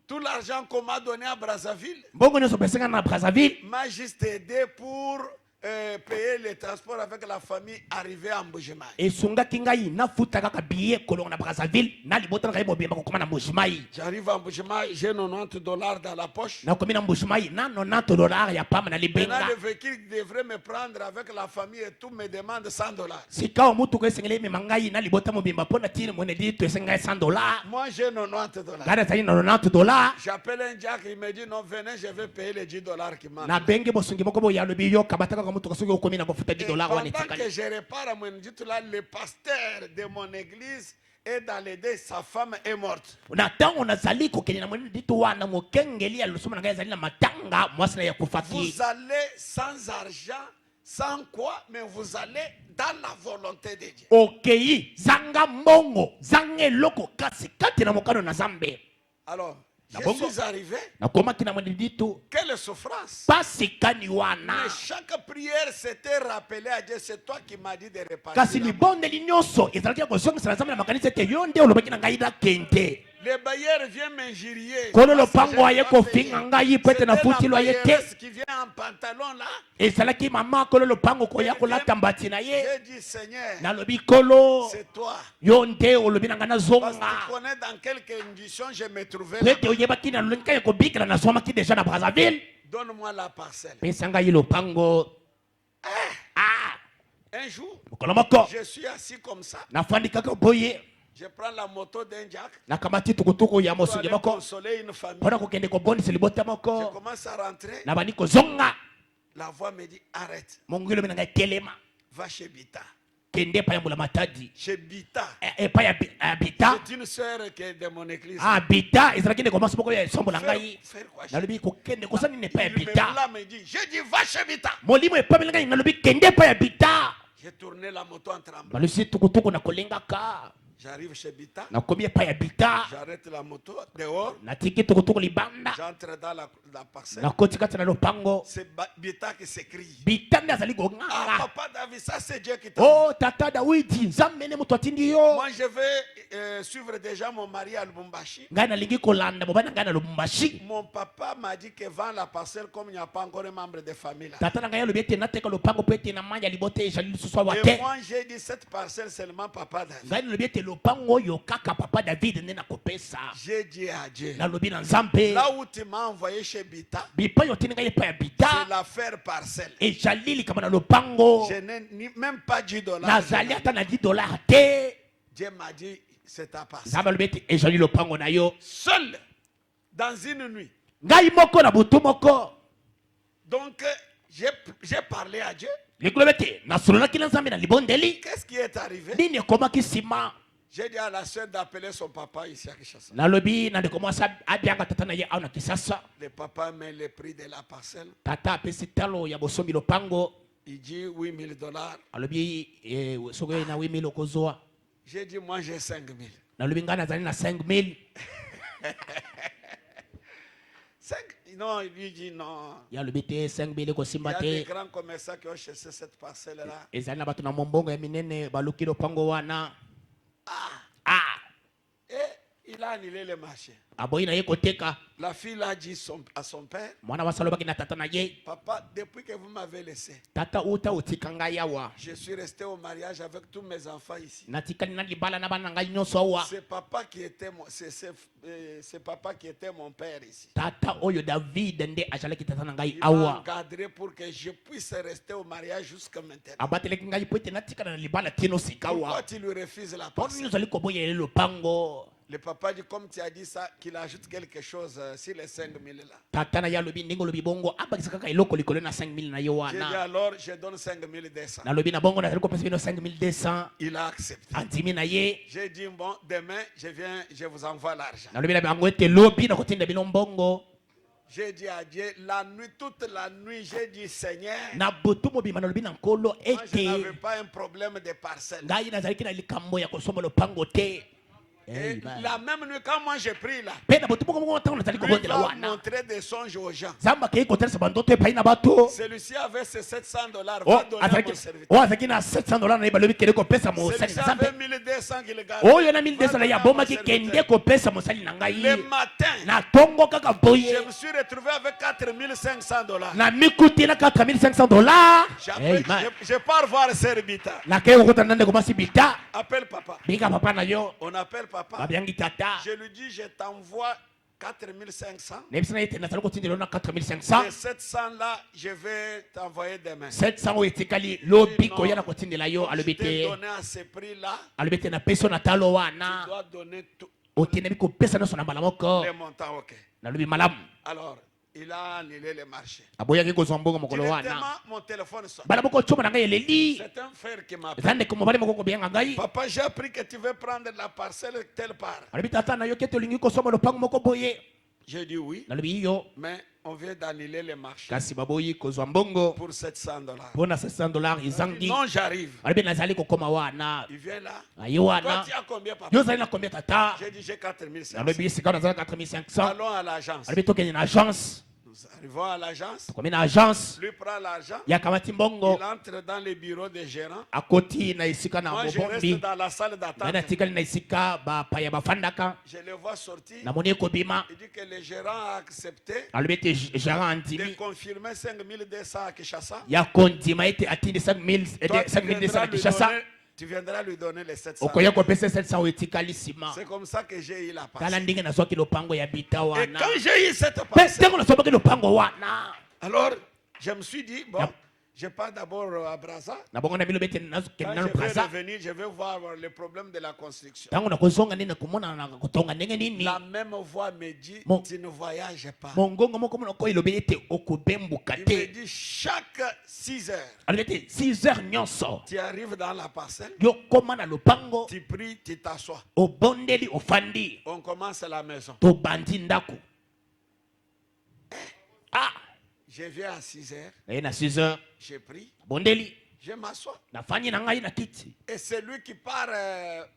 Tout l'argent qu'on m'a donné à Brazzaville mbongo nyonso pesenga na Brazzaville m'a juste aidé pour payer les transports avec la famille arrivée à Mbujimai. esungaki ngai nafuta kaka biye kolonga na Brazzaville na libota na ngai mobimba kokoma na Mbujimayi J'arrive à Mbujimai, j'ai $90 dans la poche. nakomi na Mbujimayi na $90 ya pamba na Maintenant, libenga le véhicule devrait me prendre avec la famille et tout me demande $100. sika o mutuka esengeli emema ngai na libota mobimba mpo na tini moneli to esenga ngai $100 Moi, j'ai $90. ngai nazali na $90 J'appelle un Jack, il me dit non, venez, je vais payer les $10 qui manquent. nabengi bosungi moko boye alobi yo kabataka ka mutuka soki okomi na kofuta Et $10 wana pendant que etikali je repars à mon dit là, le pasteur de mon église est dans les dés, sa femme est morte. na ntango nazali kokende na moneli ditu wana mokengeli ya losomo na ngai azali na matanga mwasi na ya kufaki Vous allez sans argent, sans quoi, mais vous allez dans la volonté de Dieu. okei zanga mbongo zanga eloko kasi kati na mokano na Nzambe Alors, je Nabongo. suis arrivé. nakomaki na moneli ditu Quelle souffrance. pasi kani wana Mais chaque prière s'était rappelée à Dieu. C'est toi qui m'as dit de kasi repartir. libondeli nyonso ezalaki ya kozongisa na Nzambe na makanisa ete yo nde olobaki na ngai nakende Le bailleur vient m'injurier. kolo Parce que lopango je aye n'ai pas payé. kofinga ngai po ete C'était la nafuti lo aye te bailleresse qui vient en pantalon là. ezalaki mama kolo lopango koya kolata mbati na ye J'ai dit Seigneur, nalobi kolo c'est toi. yo nde olobi na ngai Parce que nazonga tu connais dans quelles conditions je me trouvais po là. ete oyebaki na lolenge ya kobikela nazwamaki deja na Brazzaville Donne-moi la parcelle. pesa ngai lopango Un jour, mokolo moko je suis assis comme ça. nafandi kaka boye Je prends la moto d'un Jack. nakamati tukutuku ya Pour mosungi aller moko consoler une famille. mpona kokende kobonisa libota Je moko commence à rentrer. na bandi kozonga La voix me dit arrête. mongo elobi na ngai telema Va chez Bita. kende epai ya mbula matadi Chez Bita. epai ya bita C'est une sœur qui est de mon église. bita ezalaki nde komanso moko ya esombola ngai Faire quoi chez nalobi kokende kosala nini epai ya Il me bita blâme et dit, j'ai dit va chez Bita. molimo epameli ngai nalobi kende epai ya bita J'ai tourné la moto en tremblant. balosi tukutuku na kolengaka J'arrive chez Bita. nakomi epai ya bita J'arrête la moto dehors. natiki tukutuku libanda J'entre dans la parcelle. nakoti kati na lopango C'est Bita qui s'écrie. bita nde azali Ah, konganga papa David, ça c'est Dieu qui t'a o tata dawidi nzambe nde moto atindi yo Moi, je vais suivre déjà mon mari à Lubumbashi. ngai nalingi kolanda mobali na ngai na lubumbashi Mon papa m'a dit que vend la parcelle comme il n'y a pas encore un membre de famille là. tata na ngai alobi ete nateka lopango mpo ete na manja ya libota ezali lisusu awa Et te moi, j'ai dit cette parcelle seulement papa David. ngai nalobi ete lopango oyo kaka papa david nde nakopesa J'ai dit à Dieu. nalobi na nzambe Là où tu m'as envoyé chez Bita, bipai otindi ngai epai ya c'est bita l'affaire parcelle. ezali likama na lopango Je n'ai même pas $10. nazali ata na $10 te Dieu m'a dit, c'est ta parcelle. nzambe alobi ete ezali lopango na yo Seul, dans une nuit. ngai moko na butu moko Donc, j'ai parlé à Dieu. likolo ete nasololaki na nzambe na libondeli Qu'est-ce qui est arrivé? nini ekomaki nsima J'ai dit à la soeur d'appeler son papa ici à Kinshasa. nalobi na ndeko mwasi abianga tata na ye awa na kisasa Le papa met le prix de la parcelle. tata apesi talo ya bosombi lopango Il dit $8,000. alobi soki oye na 8000 okozwa J'ai dit, moi j'ai 5,000. nalobi ngai nazali na 5000 Non, il lui dit non. ye alobi te 5000 Il y ekosimba a des te grands commerçants qui ont cherché cette parcelle-là. ezali na bato na mombongo ya minene baluki lopango wana Et il a annulé le marché. aboyi na ye koteka La fille a dit à son père, mwana mwasi alobaki na tata na ye papa, depuis que vous m'avez laissé, tata uta otika ngai awa je suis resté au mariage avec tous mes enfants ici. natikali na libala na bana na ngai nyonso awa C'est papa qui était c'est papa qui était mon père ici. tata oyo david nde azalaki tata na ngai Il m'a awa encadré pour que je puisse rester au mariage jusqu'à maintenant. abatelaki ngai po ete natikala na libala tino sika Pourquoi awa tu lui refuses la mpo nini parcelle? ozali koboyele lopango Le papa dit, comme tu as dit ça, qu'il ajoute quelque chose sur les 5,000 là. tata na ye alobi ndenge olobi bongo abakisa kaka eloko likolo na 5000 na yo J'ai dit wana alors, je donne 5,200. nalobi na bongo nazali kopesa bino 5200 Il a accepté. andimi na ye J'ai dit, bon, demain, je viens, je vous envoie l'argent. nalobi na bango ete lobi nakotinda bino mbongo J'ai dit à Dieu, la nuit, toute la nuit, j'ai dit Seigneur, na botu mobima na lobi na nkolo moi je n'avais ete pas un problème de parcelle. ngai nazalaki na likambo ya kosomba lopango te. Et la même nuit, quand moi j'ai pris là, Pe na botu moko moko ntango nazali lui kobondela va wana montrer des songes aux gens. nzambe akei kotalisa bandoto epai na bato. Celui-ci avait ses $700, va Oh, donner à mon serviteur. azalaki na $700 na ye balobi kende kopesa mosali Celui-ci na avait nzambe 1200 qu'il gardait. oyo na Va 1200 na donner ye à mon abomaki serviteur. kende kopesa mosali na ngai Le matin, na ntongo kaka boye je me suis retrouvé avec $4500. na mikuti na $4500. Je pars voir le serviteur. nakei kokutana na ndeko mwasi bita Appelle papa. bika papa na yo On appelle papa. babiangi tata Je lui dis, je t'envoie 4500. nayebisi na ye te nazali kotindela yo na 4500 Les 700 là, je vais t'envoyer demain. 700 oyo etikali lobi Non. koya na kotindela yo Je alobi t'ai te donné à ce prix-là. alobi te napesi yo na talo Tu wana dois donner tout otindemi kopesa nyonso na mbala moko les montants. Ok. nalobi malamu Alors, il a annulé le marché. aboyaki kozwa mbongo mokolo wana Directement, mon téléphone sonne. bala moko otyomo na ngai eleli C'est un frère qui m'appelle. eza ndeko mobali moko kobianga ngai Papa, j'ai appris que tu veux prendre la parcelle telle part. alobi tata na yo kete olingi kosomba lopango moko boye J'ai dit oui, nalobi yo mais on vient d'annuler le marché kasi baboyi kozwa mbongo pour $700. mpo na $700 ezangi Non, j'arrive. alobi nazali kokoma wana Il vient là. aye Toi, wana tu as combien, papa? yo ozali na combien tata J'ai dit, j'ai 4500. nalobi sika nazali na 4500 Allons à l'agence. alobi tokende na agence Nous arrivons à l'agence. tokomi na agence Lui prend l'argent. yakamati mbongo Il entre dans le bureau des gérants. akoti na esika na Moi, je reste mobombi dans la salle ngai d'attente. natikali na esika bapaya bafandaka Je le vois sortir. namoni ekobima Il dit que le gérant a accepté alobi ete gérant de andimi confirmer 5200 à Kinshasa. ya kondima ete atindi Toi, 5200 na kinshasa tu viendras lui donner les 700. okoya kopesa 700 oyo etikali nsima C'est comme ça que j'ai eu la tala parcelle. ndenge nazwaki lopango ya bita Et wana quand j'ai eu cette mpe parcelle, ntango nazwaki lopango wana alors je me suis dit, bon, Yep. je pars d'abord à Brazza. na bongo na bino bete Quand nazokende je nano vais braza revenir, je vais voir le problème de la construction. ntango nakozonga nini nakomona na kotonga ndenge nini La même voix me dit, Mon- tu ne voyages pas. mongongo moko monoko elobi ete okobembuka Il me te dit, chaque 6 heures, alobi ete 6 heures nyonso tu arrives dans la parcelle, yokoma na lopango tu pries, tu t'assois. obondeli ofandi On commence la maison. tobandi ndako ah Je viens à 6 heures, naye na 6 heures je prie, bondeli je m'assois. nafandi na ngai na kiti Et c'est lui qui part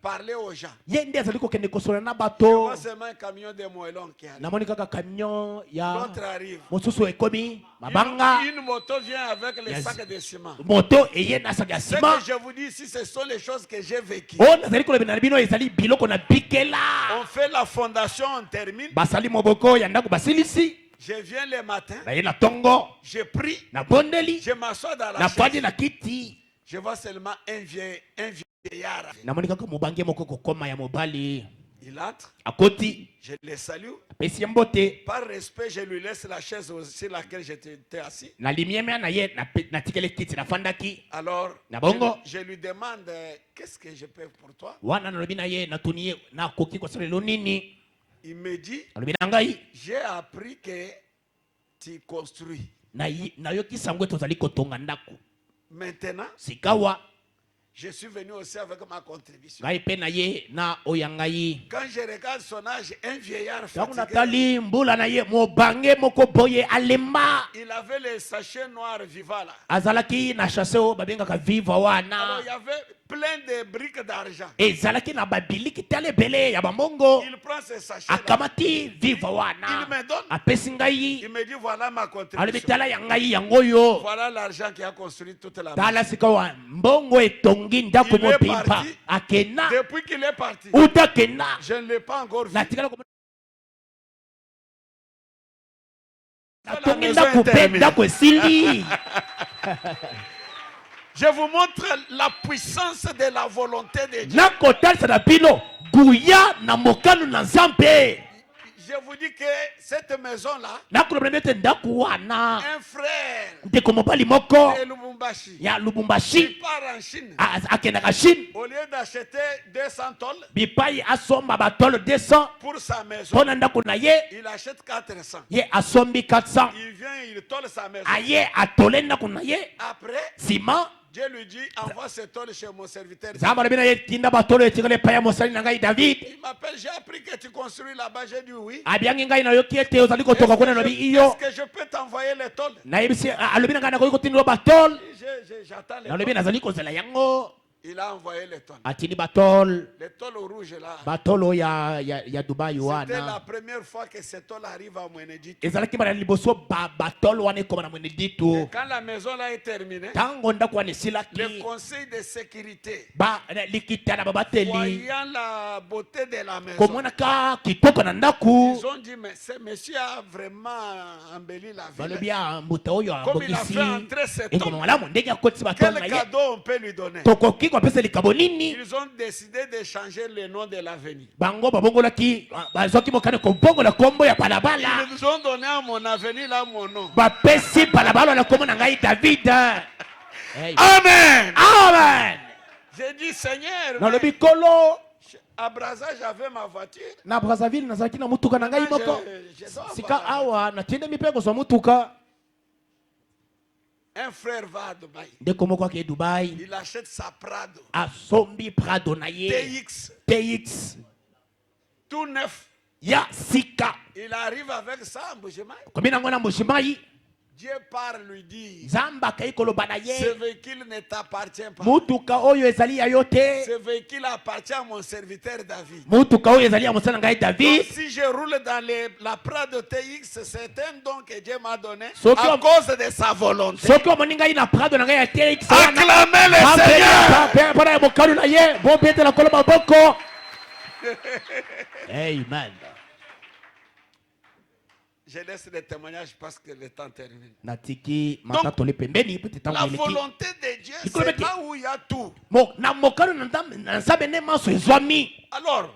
parler aux gens. ye nde azali kokende kosola na Je bato vois seulement un camion de moellons qui arrive. namoni kaka camion ya L'autre arrive. mosusu ekomi mabanga Une moto vient avec les Yes. sacs de ciment. moto eye na saka ya Ce nsima que je vous dis ici, ce sont les choses que j'ai vécues. oyo nazali kolobela na bino ezali biloko na bikela On fait la fondation, on termine. basali moboko ya ndako basilisi Je viens le matin, naye na ntongo je prie, na bondeli je m'assois dans la nafandi chaise. na kiti Je vois seulement un vieillard. namoni kaka mobange moko kokoma ya mobali Il entre, akoti je le salue. apesi ye mbote Par respect, je lui laisse la chaise sur laquelle j'étais assis. na limiemia na ye natikeli kiti nafandaki Alors, Na bongo. je lui demande, qu'est-ce que je peux pour toi? wana nalobi na ye natuni ye nakoki kosalelo nini Il me dit, alobi na ngai j'ai appris que tu construis. nayoki sango ete ozali kotonga ndako Maintenant, sikawa je suis venu aussi avec ma contribution. ngai mpe na ye na oyo ya ngai Quand je regarde son âge, un vieillard ntango fatigué, natali mbula na ye mobange moko boye alemba il avait les sachets noirs vivants là. azalaki na chasse oyo babengaka viva Alors wana il y avait plein de briques d'argent. ezalaki na babiliki tala ebele ya bambongo Il prend ces sachets là. akamati viva Il wana me donne. apesi ngai Il me dit voilà ma alobi contribution. tala ya ngai yango oyo Voilà l'argent qui a construit toute la maison. tala sika wa mbongo etongi ndako Il est mobimba parti. akenda Depuis qu'il est parti, uta kenda je ne l'ai pas encore vu. natikala La natongi maison ndako est mpe terminée. ndako esili Je vous montre la puissance de la volonté de Dieu. nakotalisa na bino guya na mokano na nzambe Je vous dis que cette maison-là, nakolobela ete ndako wana un frère ndeko mobali moko de Lubumbashi, ya il lubumbashi part en Chine. akendaka chine Au lieu d'acheter 200 tôles bipai asomba batole 200 pour sa maison, mpo na ndako na ye il achète 400. ye asombi 400 Il vient, il tôle sa maison. aye atole ndako na ye Après, nsima Dieu lui dit, envoie cet homme chez mon serviteur. Nzambe alobi na ye tinda batolo etikala epai ya mosali na ngai David. Il m'appelle, j'ai appris que tu construis là-bas. J'ai dit oui. Abiangi ngai nayoki ete ozali kotoka kuna lobi iyo. Est-ce que je peux t'envoyer les tôles? nayebisi alobi na ngai nakoki kotindela batole J'attends les nalobi tôles. nazali kozela yango. Il a envoyé les tôles. atindi batole Les tôles rouges là. batolo ya Dubai C'était wana la première fois que ces tôles arrivent à Mweneditu. ezalaki bana liboso batole wana ekoma na Mweneditu. Quand la maison là est terminée, ntango ndako wana le esilaki conseil de sécurité, likita na babateli voyant la beauté de la maison, komonaka kitoko na ndako ils ont dit, mais ce monsieur a vraiment embelli la ville. balobi mbuta oyo Comme il a abongisi fait entrer cet ekoma homme, malamu ndenge akotisi batole quel na ye cadeau on peut lui donner? tokoki kopesa likabo nini. Ils ont décidé de changer le nom de l'avenue. bango babongolaki bazwaki mokano kobongola kombo ya balabala Ils nous ont donné à mon avenue là mon nom. bapesi balabala na kombo na ngai David. Hey. Amen. Amen. J'ai dit, Seigneur, nalobi kolo à Brazza, j'avais ma voiture. na Brazzaville nazalaki na mutuka na ngai moko Je dois sika avoir awa natindemi mpe kozwa mutuka. un frère va à Dubaï. ndeko moko ake Dubai Il achète sa Prado. asombi Prado na ye TX, TX tout neuf. ya sika Il arrive avec ça en Bougemai. komi nango na Mbushimai. Dieu parle, lui dit, nzambe akai koloba na ce ye véhicule ne t'appartient pas. mutuka oyo ezali ya yo te. Ce véhicule appartient à mon serviteur David. mutuka oyo ezali ya mosala na ngai David. Donc, si je roule dans la Prado TX, c'est un don que Dieu m'a donné Sauf à que- cause de sa volonté. soki omoni ngai na Prado na ngai ya TX Acclamez le Seigneur. mpona ya mokalu na ye bobetela kolo maboko. Amen. Je laisse les témoignages parce que le temps termine. natiki matatoli pembeni pete La ntango eleki volonté de Dieu, Il connaît c'est bien. là où il y a tout. na mokalu na nzambe nde maso ezwami. Alors,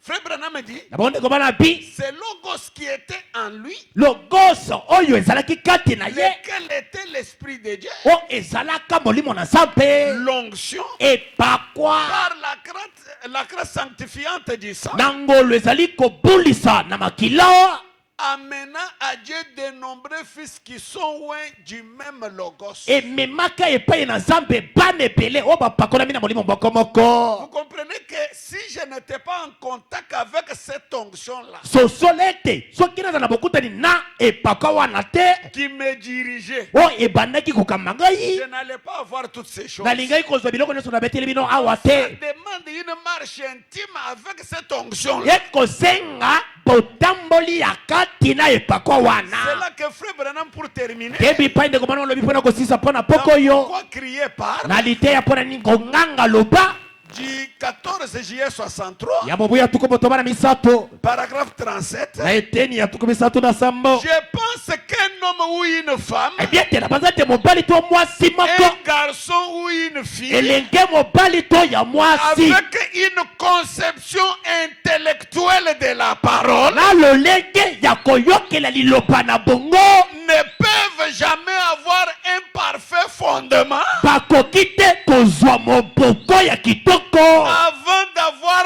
Frère Branham dit, na bango ndeko bana bi c'est logos qui était en lui, logoso oyo ezalaki kati na ye lequel était l'esprit de Dieu. o ezalaka molimo na nzambe L'onction epakwa par la grâce sanctifiante du sang, na ngolo ezali kobulisa na makila amenant à Dieu de nombreux fils qui sont loin du même logos. ememaka epai na nzambe bana ebele oyo bapakolami na molimo moko Vous moko. comprenez que si je n'étais pas en contact avec cette onction-là, sosola ete soki naza na bokutani na epakwa wana te qui me dirigeait, oyo ebandaki kokamba ngai je n'allais pas avoir toutes ces choses. nalingai kozwa biloko nyonso nabeteli bino awa Ça te. demande une marche intime avec cette onction-là. ekosenga botamboli ya kati na epakwa C'est wana. là que Frère Branham, pour terminer, kebi pai ndeko bana olobi mpona kosisa mpona dans poko oyo Pourquoi crier par na liteya mpona nini konganga loba du 14 juillet 63, ya mobu ya tuku motoba na misato paragraphe 37, na eteni ya tuku misato na sambo. je pense qu'un homme ou une femme, ebie na banza te mobali to mwasi un moko garçon ou une fille, elenge mobali to ya mwasi avec une conception intellectuelle de la parole, na lolenge ya koyokela liloba na bongo ne peuvent jamais avoir un parfait fondement bakoki te kozwa moboko ya kitoko avant d'avoir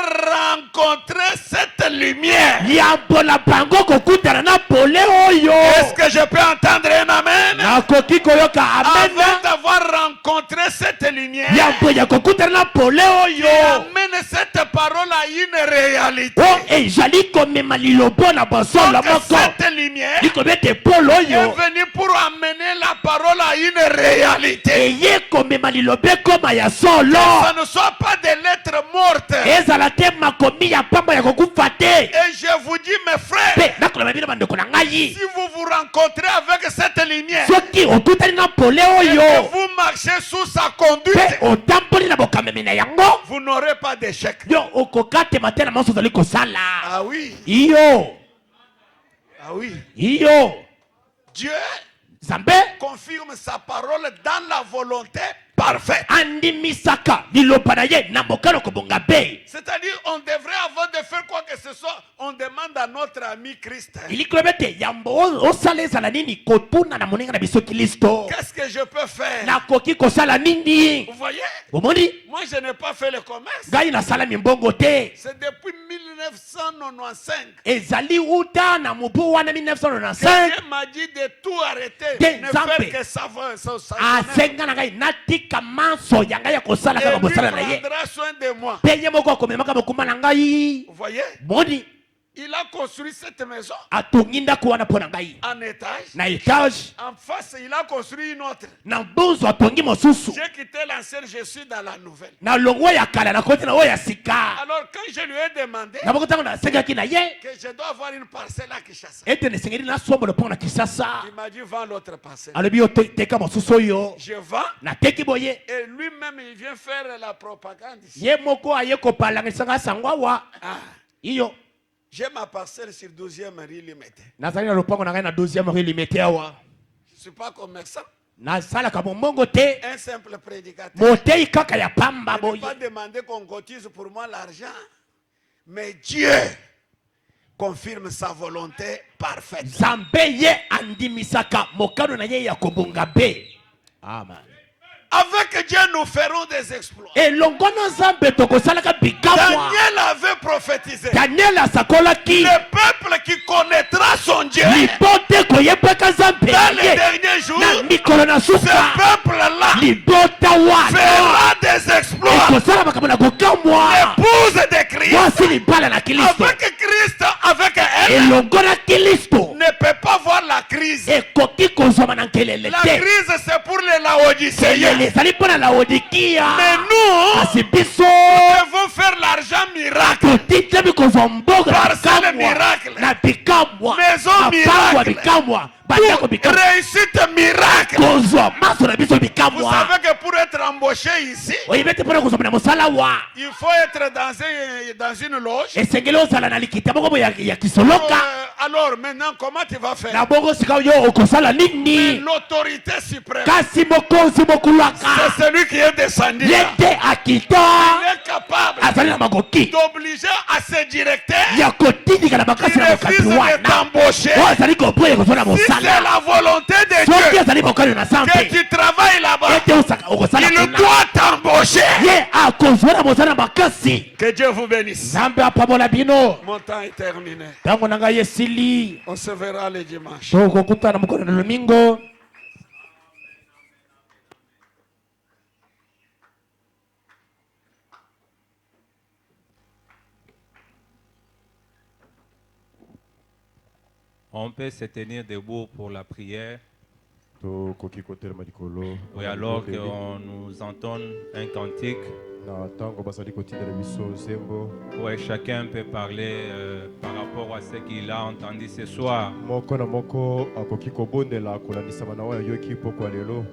rencontré cette lumière. ya mpola bango kokutana na pole oyo. Est-ce que je peux entendre un amen? nakoki koyoka amen Avant d'avoir rencontré cette lumière, ya mpo ya kokutana na pole oyo amène cette parole à une réalité. o ezali komema lilobo na basolo Donc moko cette lumière likobi ete pole est oyo venue pour amener la parole à une réalité. eye komema lilobo ekoma ya solo Ça ne soit pas des lettres mortes. ezala te makomi ya pamba ya kokufa te. Et je vous dis, mes frères, mpe nakoloba bino bandeko na ngai si vous vous rencontrez avec cette lumière soki okutani na pole et oyo que vous marchez sous sa conduite, mpe otamboli na bokamemi na yango vous n'aurez pas d'échec. yo okokatema te na maso ozali kosala. Ah oui, iyo ah oui. iyo Dieu nzambe confirme sa parole dans la volonté parfaite. andimisaka liloba na ye na mokano kobonga be. C'est-à-dire, on devrait, avant de faire quoi que ce soit, on demande à notre ami Christ, ilikoloba ete yambo osala ezala nini kotuna na moninga na biso Kristo qu'est-ce que je peux faire? nakoki kosala nini. Vous voyez, omoni moi je n'ai pas fait le commerce. ngai nasala mimbongo te C'est depuis 1995. ezali uta na mobu wana 1995 Dieu m'a dit de tout arrêter, Des ne faire Nzambe. que savoir ça. asenga na ngai natika manso ya ngai ya kosala Et kaka lui mosala na ye prendra soin de moi. mpe ye moko akomemaka mokuma na ngai Vous voyez, moni il a construit cette maison atongi ndako wana mpo na ngai en étage. na etage En face, il a construit une autre. na mbuzu atongi mosusu J'ai quitté l'ancienne, je suis dans la nouvelle. na longwa ya kala na koti na oyo ya sika Alors, quand je lui ai demandé na moko ntango nasengaki na ye que je dois avoir une parcelle à Kinshasa, ete nesengeli nasombolo mpo na kisasa il m'a dit vends l'autre parcelle. alobi yo teka mosusu oyo Je vends nateki boye et lui-même il vient faire la propagande ici. ye moko aye kopalangisanga sango awa Ah, iyo j'ai ma parcelle sur 12e rue Limete. nazali na lopango na ngai na 12e rue limete awa Je ne suis pas commerçant, nasalaka mombongo te un simple prédicateur. motei kaka ya pamba Je n'ai boye pas demandé qu'on cotise pour moi l'argent. Mais Dieu confirme sa volonté parfaite. nzambe ye andimisaka mokano na ye ya kobonga be amen Avec Dieu, nous ferons des exploits. elongo na nzambe tokosalaka bikamwa Daniel avait prophétisé. daniel asakolaki Le peuple qui connaîtra son Dieu libote koyebaka nzambe dans na les ye derniers jours, na mikolo na ce suka peuple-là libota wana fera des exploits. ekosala makambo na kokamwa L'épouse de Christ, mwasi libala na kristo avec Christ, avec elle, elongo na kristo ne peut pas voir la crise. ekoki kozwama na nkelele La te crise, c'est pour les Laodicéens. kelele ezali mpo na laodikia Mais nous, kasi biso devons faire l'argent miracle. totitemi kozwa mboga na Parcelle bikamwa miracle. na bikamwa Maison mapangwa miracle. bikamwa bandako Pour bikamwa réussite miracle. kozwa maso na biso Vous bikamwa savez que pour être embauché ici, oyebi ete mpona kozwa na mosala wa il faut être dans une loge. esengeli ozala na likita moko boye ya kisoloka Alors maintenant, comment tu vas faire? na bongo sika oyo okosala nini L'autorité suprême, kasi mokonzi mokulwaka c'est celui qui est descendu ye là. te akita Il est capable azali na makoki d'obliger à ses directeurs ya kotindika na qui makasi na mokambi refusent de wana t'embaucher. oyo azali koboya kozwa na Si c'est mosala la volonté de soki Dieu azali mokano na que nzambe tu travailles là-bas, ete okosala il kuna doit t'embaucher. ye akozwa na mosala makasi Que Dieu vous bénisse. nzambe apamola bino Mon temps est terminé. ntango na ngai esili On se verra le dimanche. tokokutana mokolo na lomingo. On peut se tenir debout pour la prière. tokoki kotelema likolo Oui, alors qu'on nous entonne un cantique. na ntango bazali kotindela biso nzembo Ouais, chacun peut parler par rapport à ce qu'il a entendu ce soir. moko na moko akoki kobondela kolandisama na oyo ayoki pokwa lelo.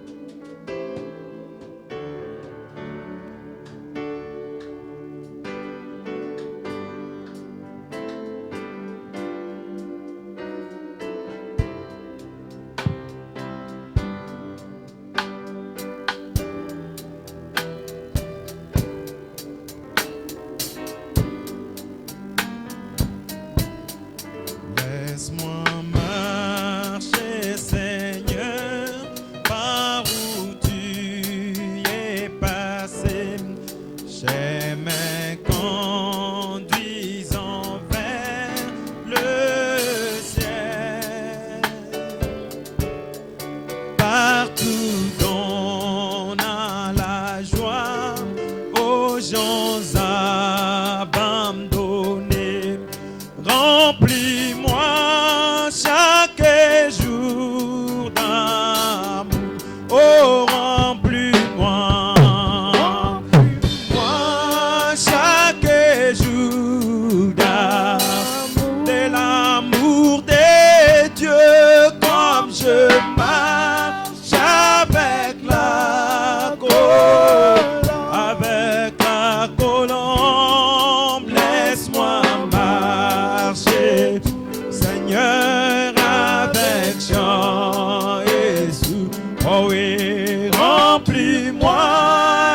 Laisse-moi marcher, Seigneur, par où tu es passé. Chemin conduisant vers le ciel. Partout on a la joie aux gens abandonnés. Remplis-moi chaque jour d'amour. Oh, remplis-moi. Remplis-moi chaque jour d'amour. De l'amour de Dieu comme je marche avec la colombe. Avec la colombe, laisse-moi marcher, Seigneur, avec chant et sous. Oh oui, remplis-moi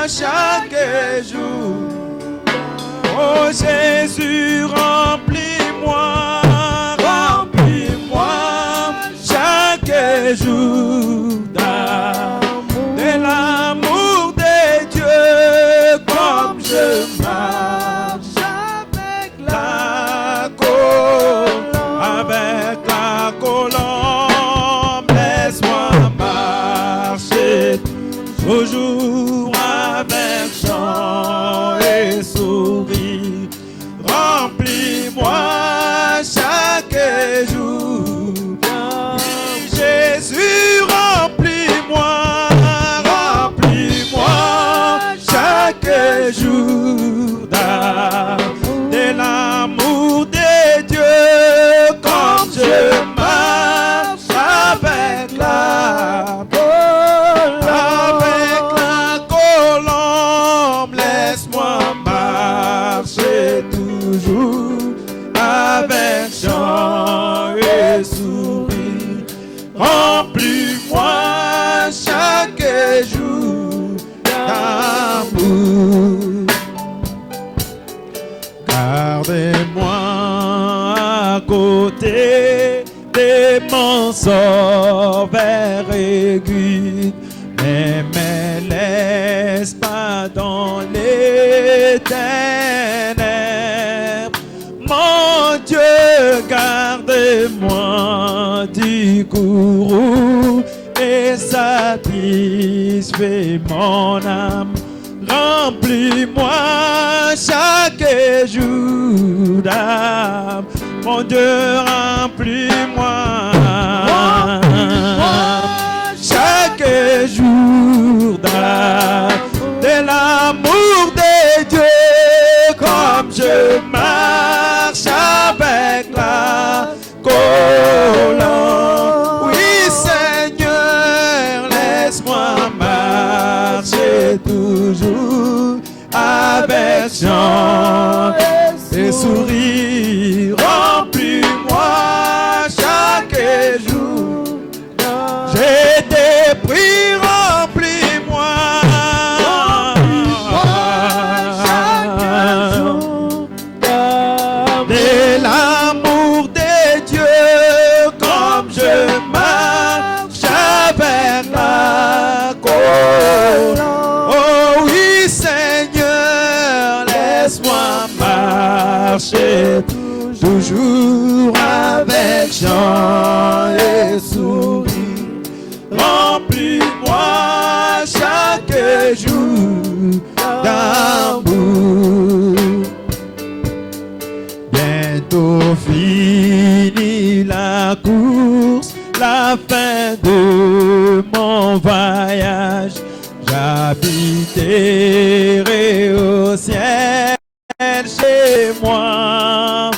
chaque jour. Oh Jésus, remplis-moi, remplis-moi chaque jour de l'amour de Dieu comme je marche avec la jour de l'amour de Dieu, comme je marche avec la colombe, laisse-moi marcher toujours avec chant et sourire. Remplis-moi chaque jour d'amour. Gardez-moi à côté de mon sauveur aigu, ne me laisse pas dans les ténèbres. Mon Dieu, garde-moi du courroux et satisfais mon âme. Remplis-moi chaque jour d'âme. Mon Dieu, remplis-moi chaque jour d'âme de l'amour de Dieu, comme je marche avec la colombe. Oui, Seigneur, laisse-moi marcher toujours avec chant et sourire. Remplis-moi chaque jour. J'ai des prix, remplis-moi de l'amour de Dieu, comme je marche avec la colombe. Oh oui, Seigneur, laisse-moi marcher toujours avec chant et sourire. Remplis-moi chaque jour d'amour. Bientôt fini la course, la fin de mon voyage. J'habiterai au ciel chez moi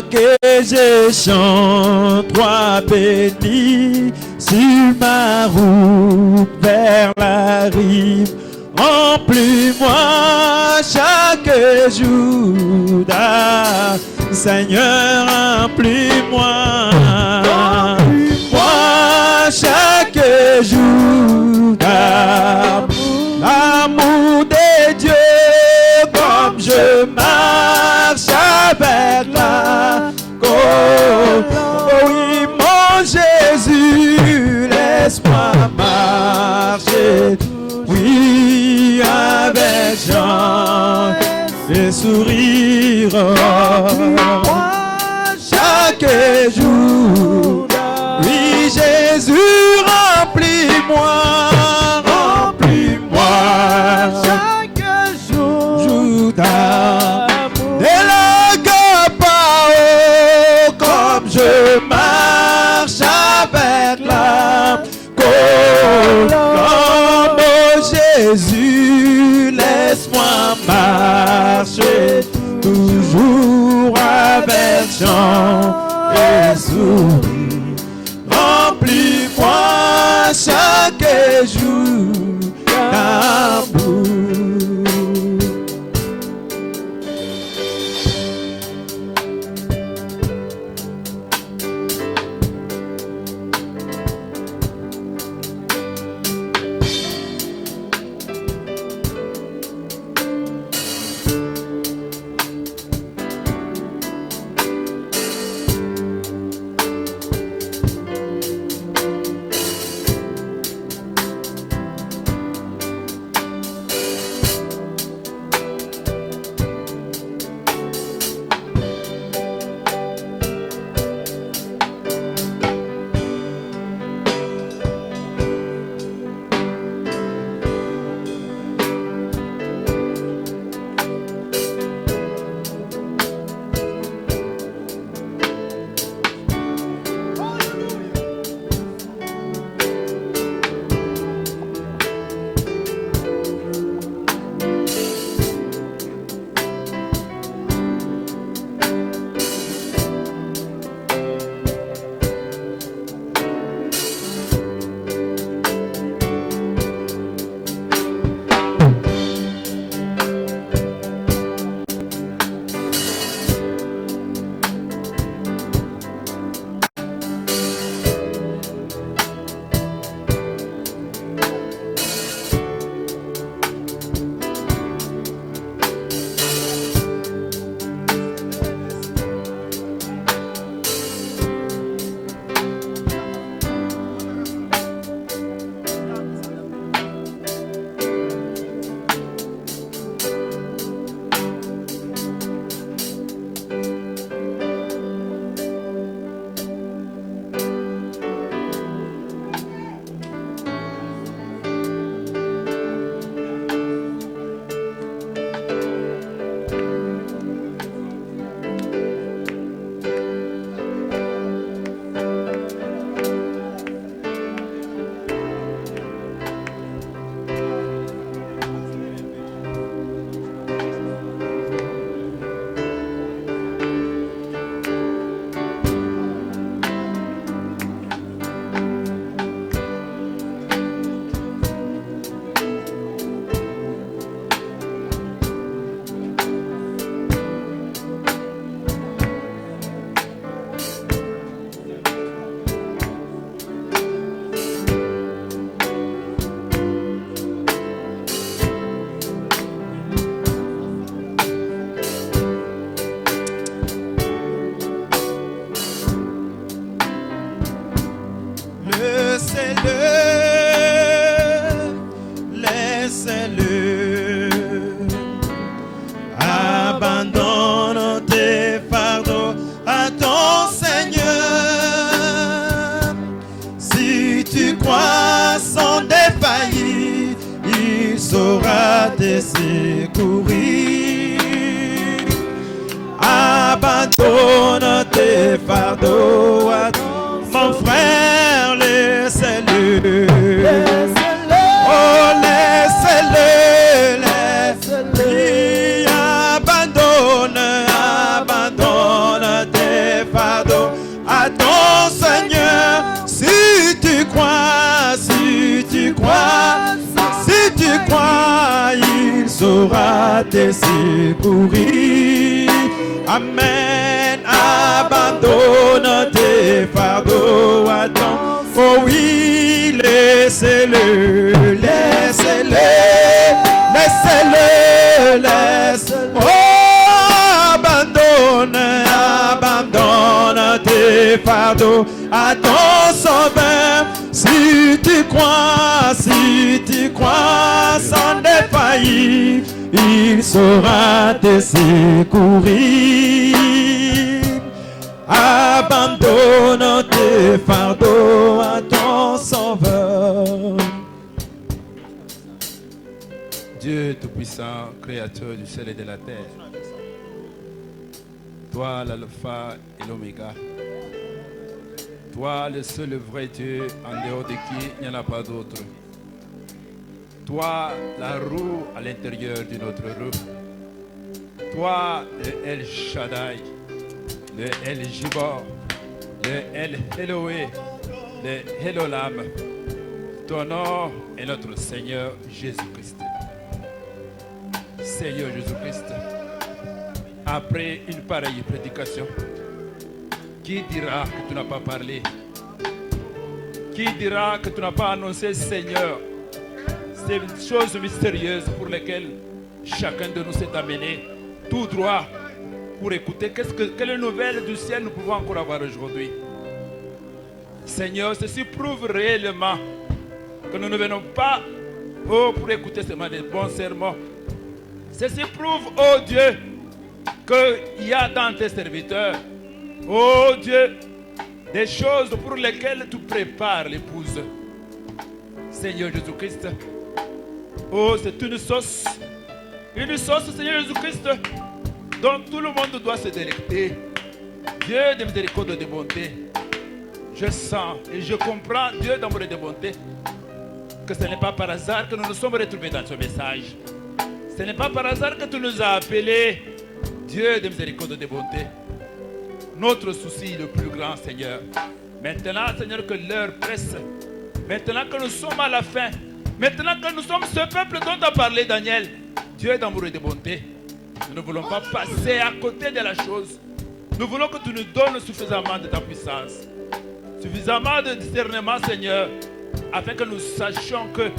que je chante, toi béni sur ma route vers la rive. Remplis-moi chaque jour d'âme, Seigneur, remplis-moi chaque jour d'âme. L'amour de Dieu, comme je marche avec la colombe. Oh oui, mon Jésus, laisse-moi marcher, oui, avec chant et sourire. Chaque jour, oui, Jésus, remplis-moi chaque jour d'amour de l'agapao, comme je marche avec la colombe. Oh Jésus, laisse-moi marcher toujours avec chant et sourire. Remplis-moi chaque jour d'amour. laisse-le. Abandonne tes fardeaux à ton Seigneur. Si tu crois sans défaillir, il saura te secourir. Abandonne tes fardeaux à mon frère, laisse-le. Oh, laisse-le, laisse-le. Abandonne tes fardeaux à ton Seigneur. Si tu crois, il saura te secourir. Amen. Abandonne tes fardeaux à ton. Oh oui, laisse-le, laisse-le, laisse-le, laisse-le. Oh, abandonne tes fardeaux à ton Sauveur. Si tu crois sans défaillir, il saura te secourir. Abandonne tes fardeaux à ton Sauveur. Dieu Tout-Puissant, Créateur du ciel et de la terre, toi l'alpha et l'oméga, toi le seul vrai Dieu en dehors de qui il n'y en a pas d'autre. Toi la roue à l'intérieur d'une autre roue. Toi le El Shaddai, le El Gibor, le El Eloé, le Elolam. Ton nom est notre Seigneur Jésus-Christ. Seigneur Jésus-Christ, après une pareille prédication, qui dira que tu n'as pas parlé? Qui dira que tu n'as pas annoncé, Seigneur, ces choses mystérieuses pour lesquelles chacun de nous s'est amené tout droit pour écouter? Quelle nouvelle du ciel nous pouvons encore avoir aujourd'hui? Seigneur, ceci prouve réellement que nous ne venons pas pour écouter seulement des bons sermons. Ceci prouve, oh Dieu, qu'il y a dans tes serviteurs, oh Dieu, des choses pour lesquelles tu prépares l'épouse. Seigneur Jésus-Christ, oh, c'est une sauce, Seigneur Jésus-Christ, dont tout le monde doit se délecter. Dieu de miséricorde et de bonté, je sens et je comprends, Dieu d'amour et de bonté, que ce n'est pas par hasard que nous nous sommes retrouvés dans ce message. Ce n'est pas par hasard que tu nous as appelés, Dieu de miséricorde et de bonté. Notre souci le plus grand, Seigneur. Maintenant, Seigneur, que l'heure presse. Maintenant que nous sommes à la fin. Maintenant que nous sommes ce peuple dont a parlé Daniel. Dieu d'amour et de bonté. Nous ne voulons pas passer à côté de la chose. Nous voulons que tu nous donnes suffisamment de ta puissance. Suffisamment de discernement, Seigneur. Afin que nous sachions que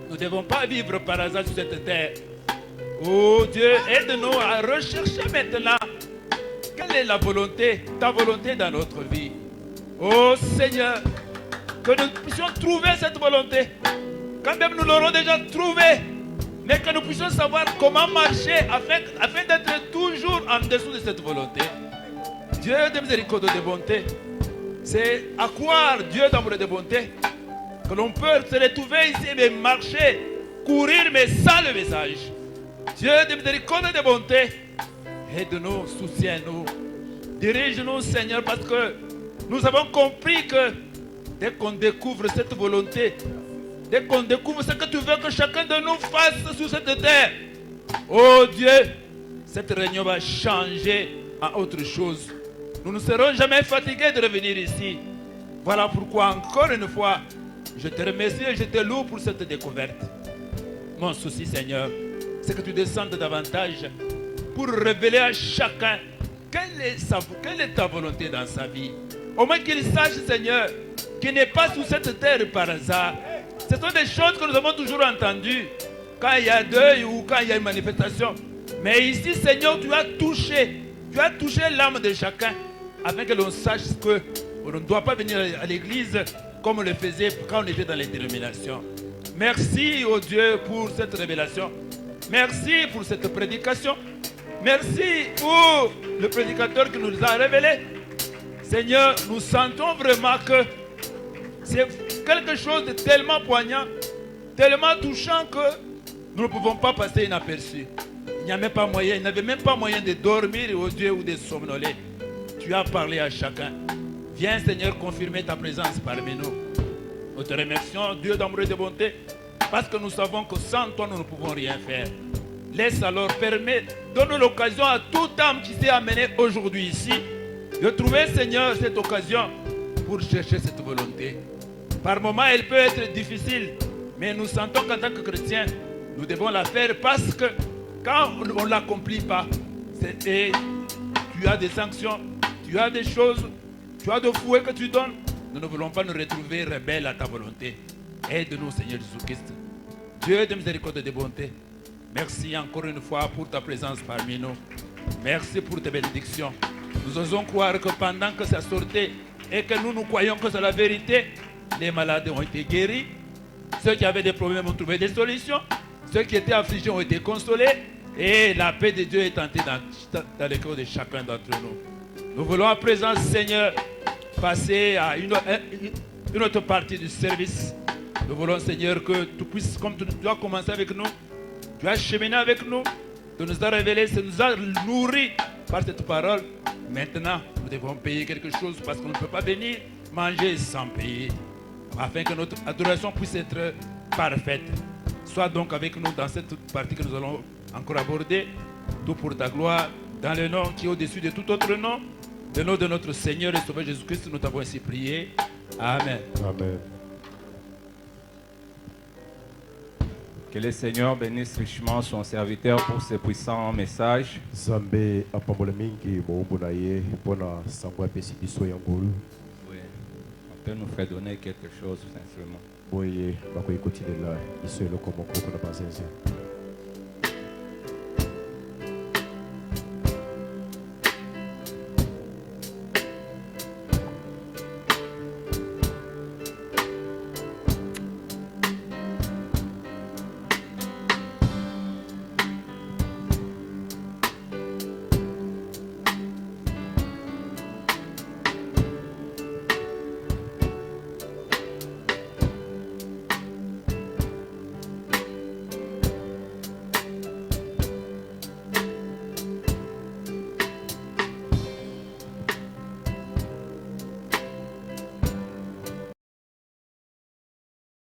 nous ne devons pas vivre par hasard sur cette terre. Oh Dieu, aide-nous à rechercher maintenant quelle est la volonté, ta volonté dans notre vie. Oh Seigneur, que nous puissions trouver cette volonté. Quand même nous l'aurons déjà trouvée, mais que nous puissions savoir comment marcher afin d'être toujours en dessous de cette volonté. Dieu de miséricorde et de bonté, c'est à croire Dieu d'amour et de bonté que l'on peut se retrouver ici mais marcher, courir mais sans le message. Dieu de miséricorde et de bonté, aide-nous, soutiens-nous, dirige-nous Seigneur, parce que nous avons compris que dès qu'on découvre cette volonté, dès qu'on découvre ce que tu veux que chacun de nous fasse sur cette terre, oh Dieu, cette réunion va changer en autre chose. Nous ne serons jamais fatigués de revenir ici. Voilà pourquoi encore une fois, je te remercie et je te loue pour cette découverte. Mon souci Seigneur, c'est que tu descendes davantage pour révéler à chacun quelle est ta volonté dans sa vie. Au moins qu'il sache, Seigneur, qu'il n'est pas sous cette terre par hasard. Ce sont des choses que nous avons toujours entendues quand il y a deuil ou quand il y a une manifestation. Mais ici, Seigneur, tu as touché l'âme de chacun afin que l'on sache qu'on ne doit pas venir à l'église comme on le faisait quand on était dans les dénominations. Merci, oh Dieu, pour cette révélation. Merci pour cette prédication. Merci pour le prédicateur qui nous a révélé. Seigneur, nous sentons vraiment que c'est quelque chose de tellement poignant, tellement touchant que nous ne pouvons pas passer inaperçu. Il n'y a même pas moyen, il n'avait même pas moyen de dormir, oh Dieu, ou de somnoler. Tu as parlé à chacun. Viens, Seigneur, confirmer ta présence parmi nous. Nous te remercions, Dieu d'amour et de bonté, parce que nous savons que sans toi, nous ne pouvons rien faire. Laisse alors, donne l'occasion à toute âme qui s'est amenée aujourd'hui ici, de trouver, Seigneur, cette occasion pour chercher cette volonté. Par moments, elle peut être difficile, mais nous sentons qu'en tant que chrétiens, nous devons la faire parce que quand on ne l'accomplit pas, tu as des sanctions, tu as des choses, tu as des fouets que tu donnes. Nous ne voulons pas nous retrouver rebelles à ta volonté. Aide-nous, Seigneur Jésus-Christ. Dieu de miséricorde et de bonté, merci encore une fois pour ta présence parmi nous. Merci pour tes bénédictions. Nous osons croire que pendant que ça sortait et que nous croyons que c'est la vérité, les malades ont été guéris. Ceux qui avaient des problèmes ont trouvé des solutions. Ceux qui étaient affligés ont été consolés. Et la paix de Dieu est entrée dans le cœur de chacun d'entre nous. Nous voulons à présent, Seigneur, passer à une autre partie du service. Nous voulons, Seigneur, que tu puisses, comme tu dois commencer avec nous, tu as cheminé avec nous, tu nous as révélé, tu nous as nourris par cette parole. Maintenant, nous devons payer quelque chose parce qu'on ne peut pas venir manger sans payer, afin que notre adoration puisse être parfaite. Sois donc avec nous dans cette partie que nous allons encore aborder, tout pour ta gloire, dans le nom qui est au-dessus de tout autre nom, le nom de notre Seigneur et Sauveur Jésus-Christ, nous t'avons ainsi prié. Amen. Amen. Que le Seigneur bénisse richement son serviteur pour ce puissant message. Zambé apambola mingi moumbu na ye pona sangwa pesi biso ya ngolu. Oui, on peut nous fredonner quelque chose, sincèrement. Boye bako ikotinela iso eloko moko na bazenze.